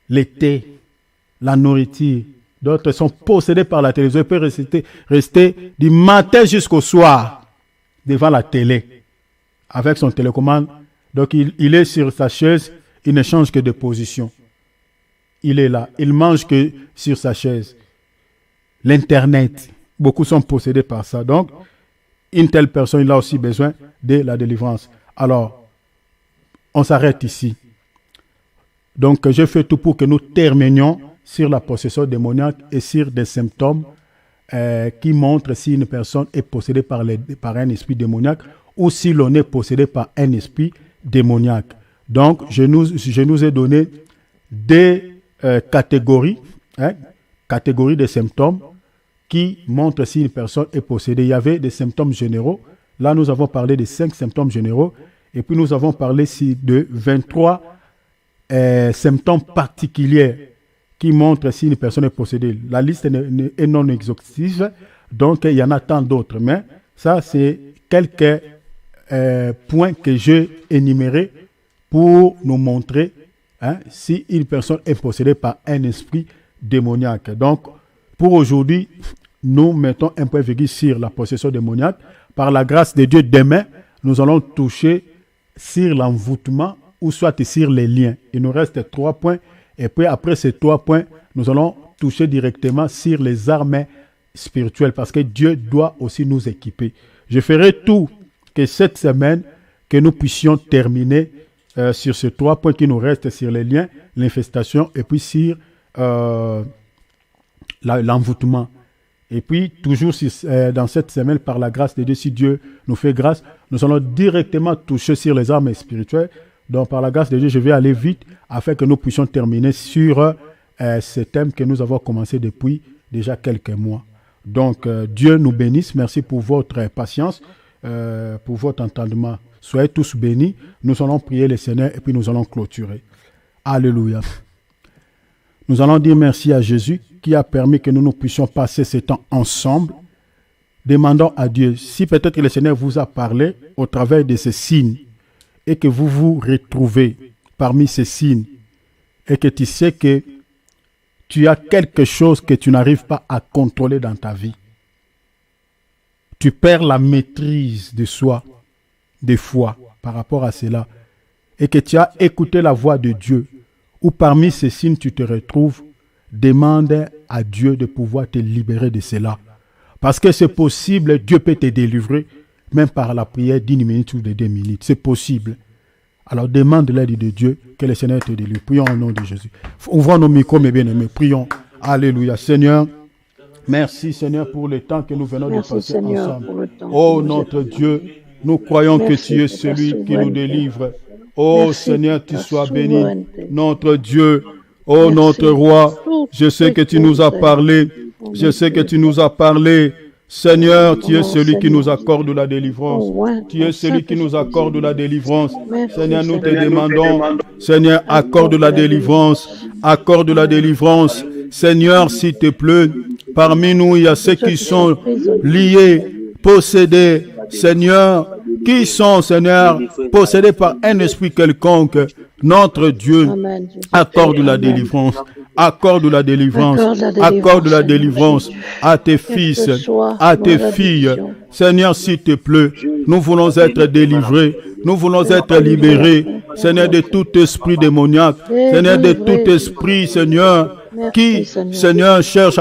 les thés, la nourriture. D'autres sont possédés par la télévision. Ils peuvent rester du matin jusqu'au soir devant la télé avec son télécommande. Donc, il est sur sa chaise, il ne change que de position. Il est là, il mange que sur sa chaise. L'Internet, beaucoup sont possédés par ça. Donc, une telle personne, il a aussi besoin de la délivrance. Alors, on s'arrête ici. Donc, je fais tout pour que nous terminions sur la possession démoniaque et sur des symptômes qui montrent si une personne est possédée par un esprit démoniaque ou si l'on est possédé par un esprit démoniaque. Donc, je nous ai donné des catégories de symptômes qui montrent si une personne est possédée. Il y avait des symptômes généraux. Là, nous avons parlé de 5 symptômes généraux. Et puis, nous avons parlé de 23 symptômes particuliers qui montrent si une personne est possédée. La liste est non exhaustive, donc il y en a tant d'autres. Mais ça, c'est quelques points que j'ai énumérés pour nous montrer si une personne est possédée par un esprit démoniaque. Donc, pour aujourd'hui, nous mettons un point virgule sur la possession démoniaque. Par la grâce de Dieu, demain, nous allons toucher sur l'envoûtement ou soit sur les liens. Il nous reste 3 points. Et puis après ces 3 points, nous allons toucher directement sur les armes spirituelles parce que Dieu doit aussi nous équiper. Je ferai tout que cette semaine, que nous puissions terminer sur ces 3 points qui nous restent sur les liens, l'infestation et puis sur l'envoûtement. Et puis, toujours dans cette semaine, par la grâce de Dieu, si Dieu nous fait grâce, nous allons directement toucher sur les armes spirituelles. Donc, par la grâce de Dieu, je vais aller vite afin que nous puissions terminer sur ce thème que nous avons commencé depuis déjà quelques mois. Donc, Dieu nous bénisse. Merci pour votre patience, pour votre entendement. Soyez tous bénis. Nous allons prier le Seigneur et puis nous allons clôturer. Alléluia. Nous allons dire merci à Jésus qui a permis que nous puissions passer ce temps ensemble. Demandons à Dieu, si peut-être que le Seigneur vous a parlé au travers de ces signes et que vous vous retrouvez parmi ces signes et que tu sais que tu as quelque chose que tu n'arrives pas à contrôler dans ta vie. Tu perds la maîtrise de soi, de foi par rapport à cela et que tu as écouté la voix de Dieu ou parmi ces signes tu te retrouves, demande à Dieu de pouvoir te libérer de cela. Parce que c'est possible, Dieu peut te délivrer, même par la prière d'1 minute ou de 2 minutes. C'est possible. Alors demande l'aide de Dieu, que le Seigneur te délivre. Prions au nom de Jésus. Ouvrons nos micros, mes bien-aimés. Prions. Alléluia. Seigneur, merci Seigneur pour le temps que nous venons de passer Seigneur, ensemble. Oh notre Dieu, nous croyons que tu es celui qui nous délivre. Oh Seigneur, tu sois béni. Notre Dieu, oh notre roi, je sais que tu nous as parlé. Je sais que tu nous as parlé. Seigneur, tu es celui qui nous accorde la délivrance. Tu es celui qui nous accorde la délivrance. Seigneur, nous te demandons, Seigneur, accorde la délivrance. Accorde la délivrance. Seigneur, s'il te plaît, parmi nous, il y a ceux qui sont liés, possédés. Seigneur, qui sont, Seigneur, possédés par un esprit quelconque. Notre Dieu, accorde la délivrance. Accorde la délivrance. Accorde la délivrance à tes fils, à tes filles. Seigneur, s'il te plaît, nous voulons être délivrés. Nous voulons être libérés. Seigneur, de tout esprit démoniaque. Seigneur, de tout esprit, Seigneur, qui, Seigneur, cherche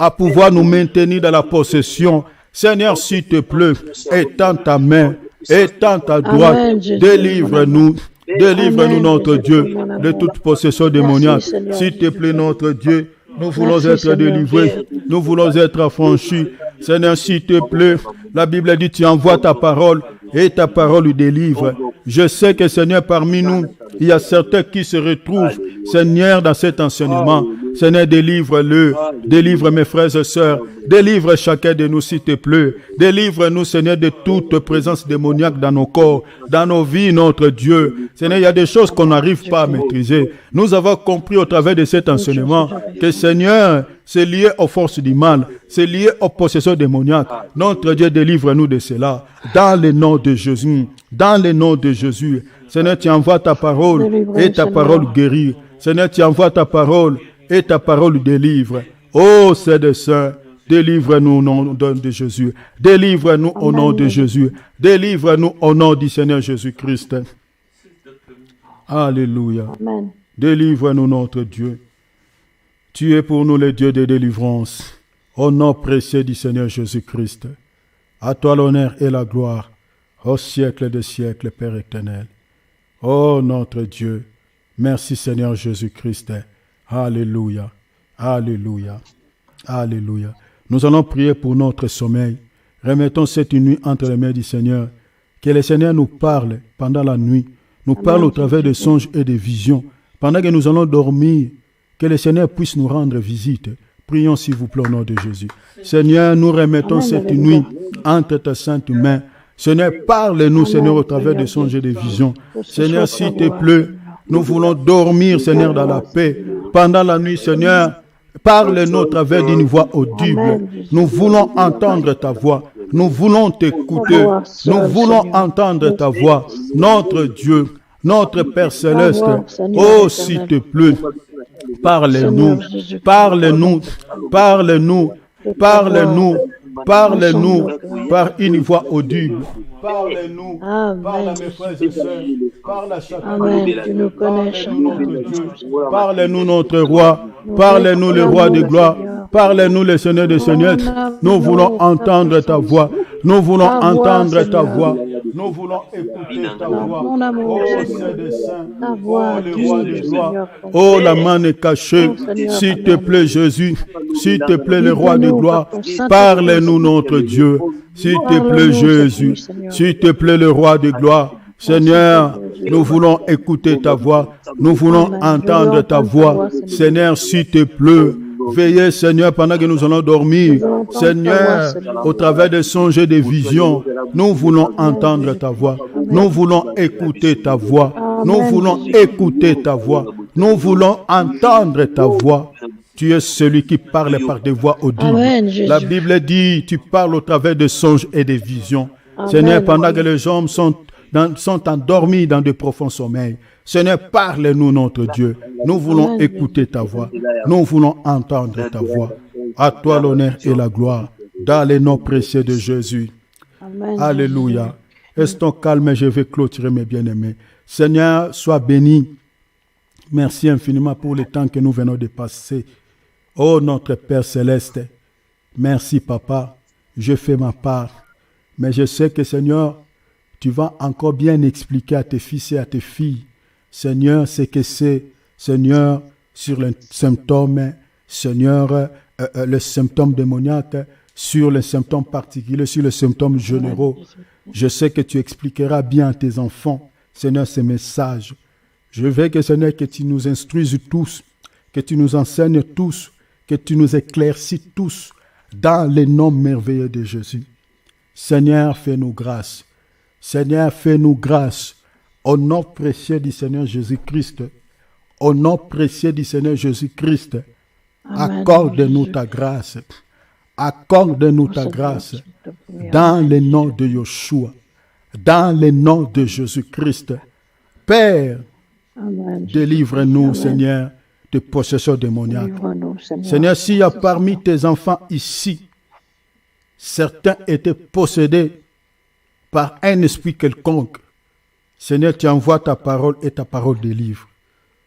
à pouvoir nous maintenir dans la possession. Seigneur, s'il te plaît, étends ta main, étends ta droite, délivre-nous. Délivre-nous, notre Dieu, de toute possession démoniaque. S'il te plaît, notre Dieu, nous voulons être délivrés. Nous voulons être affranchis. Seigneur, s'il te plaît, la Bible dit, tu envoies ta parole et ta parole délivre. Je sais que, Seigneur, parmi nous, il y a certains qui se retrouvent, Seigneur, dans cet enseignement. Seigneur, délivre-le. Délivre mes frères et sœurs. Délivre chacun de nous, s'il te plaît. Délivre-nous, Seigneur, de toute présence démoniaque dans nos corps, dans nos vies, notre Dieu. Seigneur, il y a des choses qu'on n'arrive pas à maîtriser. Nous avons compris au travers de cet enseignement que, Seigneur, c'est lié aux forces du mal. C'est lié aux possessions démoniaques. Notre Dieu, délivre-nous de cela. Dans le nom de Jésus. Dans le nom de Jésus. Seigneur, tu envoies ta parole et ta parole guérit. Seigneur, tu envoies ta parole et ta parole délivre. Oh, Seigneur Saint, délivre-nous au nom de Jésus. Délivre-nous au nom de Jésus. Délivre-nous au nom du Seigneur Jésus-Christ. Alléluia. Amen. Délivre-nous, notre Dieu. Tu es pour nous le Dieu de délivrance. Au nom précieux du Seigneur Jésus-Christ. À toi l'honneur et la gloire. Au siècle des siècles, Père éternel. Oh, notre Dieu. Merci, Seigneur Jésus-Christ. Alléluia. Alléluia. Alléluia. Nous allons prier pour notre sommeil. Remettons cette nuit entre les mains du Seigneur. Que le Seigneur nous parle pendant la nuit. Nous parle au travers des songes et des visions. Pendant que nous allons dormir, que le Seigneur puisse nous rendre visite. Prions s'il vous plaît au nom de Jésus. Seigneur, nous remettons cette nuit entre tes saintes mains. Seigneur, parle-nous, Seigneur, au travers des songes et des visions. Seigneur, s'il te plaît, nous voulons dormir, Seigneur, dans la paix. Pendant la nuit, Seigneur, parle-nous au travers d'une voix audible. Nous voulons entendre ta voix. Nous voulons t'écouter. Nous voulons entendre ta voix. Notre Dieu, notre Père Céleste, oh, s'il te plaît, parle-nous, parle-nous, parle-nous, parle-nous, parle-nous par une voix audible. Parle-nous. Amen. Parle à mes frères et sœurs. Parle à chacun. Amen. Tu nous connais, Parle-nous chacun. notre Dieu. Parle-nous notre roi. Nous Parle-nous le roi de réclamons, gloire. Seigneur. Parle-nous le Seigneur des Seigneurs. Nous voulons entendre ta voix. Nous voulons Ta voix, entendre ta Seigneur. voix. Nous voulons écouter ta voix. Mon amour, Oh Seigneur. Saint des Saints. Ta Oh voix, le roi de dis, gloire. Seigneur, Oh la main est cachée. Oh, Seigneur, S'il te plaît Jésus. S'il te plaît le roi de Guide-nous gloire. par ton Saint-Esprit. Parle-nous notre Dieu. S'il te plaît Parle-nous cette Jésus. nuit, Seigneur. S'il te plaît le roi de gloire. Seigneur, nous voulons écouter ta voix. Nous voulons Amen. entendre Je veux ta entendre ta voix. voix, Seigneur. Seigneur, s'il te plaît. Veillez, Seigneur, pendant que nous allons dormir. Nous allons entendre ta Seigneur, voix, Seigneur. au travers des songes et des visions, nous voulons entendre ta voix. Nous voulons écouter ta voix. Nous Amen. voulons écouter ta voix. Nous voulons entendre ta voix. Tu es celui qui parle par des voix audibles. Amen, Jésus. La Bible dit, tu parles au travers de songes et des visions. Amen. Seigneur, pendant que les hommes sont endormis dans de profonds sommeils, Seigneur, parle-nous notre Dieu. Nous voulons Amen. écouter ta voix. Nous voulons entendre ta voix. À toi l'honneur et la gloire. Dans les noms précieux de Jésus. Amen. Alléluia. Restons calmes, je vais clôturer mes bien-aimés. Seigneur, sois béni. Merci infiniment pour le temps que nous venons de passer. Oh notre Père Céleste, merci Papa, je fais ma part. Mais je sais que Seigneur, tu vas encore bien expliquer à tes fils et à tes filles, Seigneur, ce que c'est, Seigneur, sur les symptômes, Seigneur, les symptômes démoniaques, sur les symptômes particuliers, sur les symptômes généraux. Je sais que tu expliqueras bien à tes enfants, Seigneur, ces messages. Je veux que, Seigneur, que tu nous instruises tous, que tu nous enseignes tous, que tu nous éclaircis tous dans les noms merveilleux de Jésus. Seigneur, fais-nous grâce. Seigneur, fais-nous grâce. Au nom précieux du Seigneur Jésus-Christ, au nom précieux du Seigneur Jésus-Christ, Amen. accorde-nous ta grâce. Accorde-nous ta grâce dans le nom de Yeshua, dans le nom de Jésus-Christ. Père, Amen. délivre-nous, Amen. Seigneur, de possession démoniaque. Délivre-nous, Seigneur. Seigneur, s'il y a parmi tes enfants ici, certains étaient possédés par un esprit quelconque, Seigneur, tu envoies ta parole et ta parole délivre.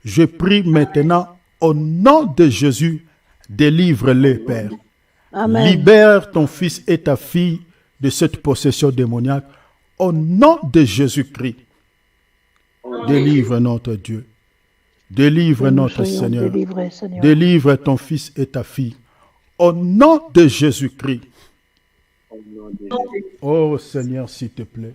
Je prie maintenant, au nom de Jésus, délivre-les, Père. Amen. Libère ton fils et ta fille de cette possession démoniaque. Au nom de Jésus-Christ, délivre notre Dieu. Délivre Que nous notre soyons Seigneur. délivrés, Seigneur. Délivre ton fils et ta fille. Au nom de Jésus-Christ. Oh Seigneur, s'il te plaît.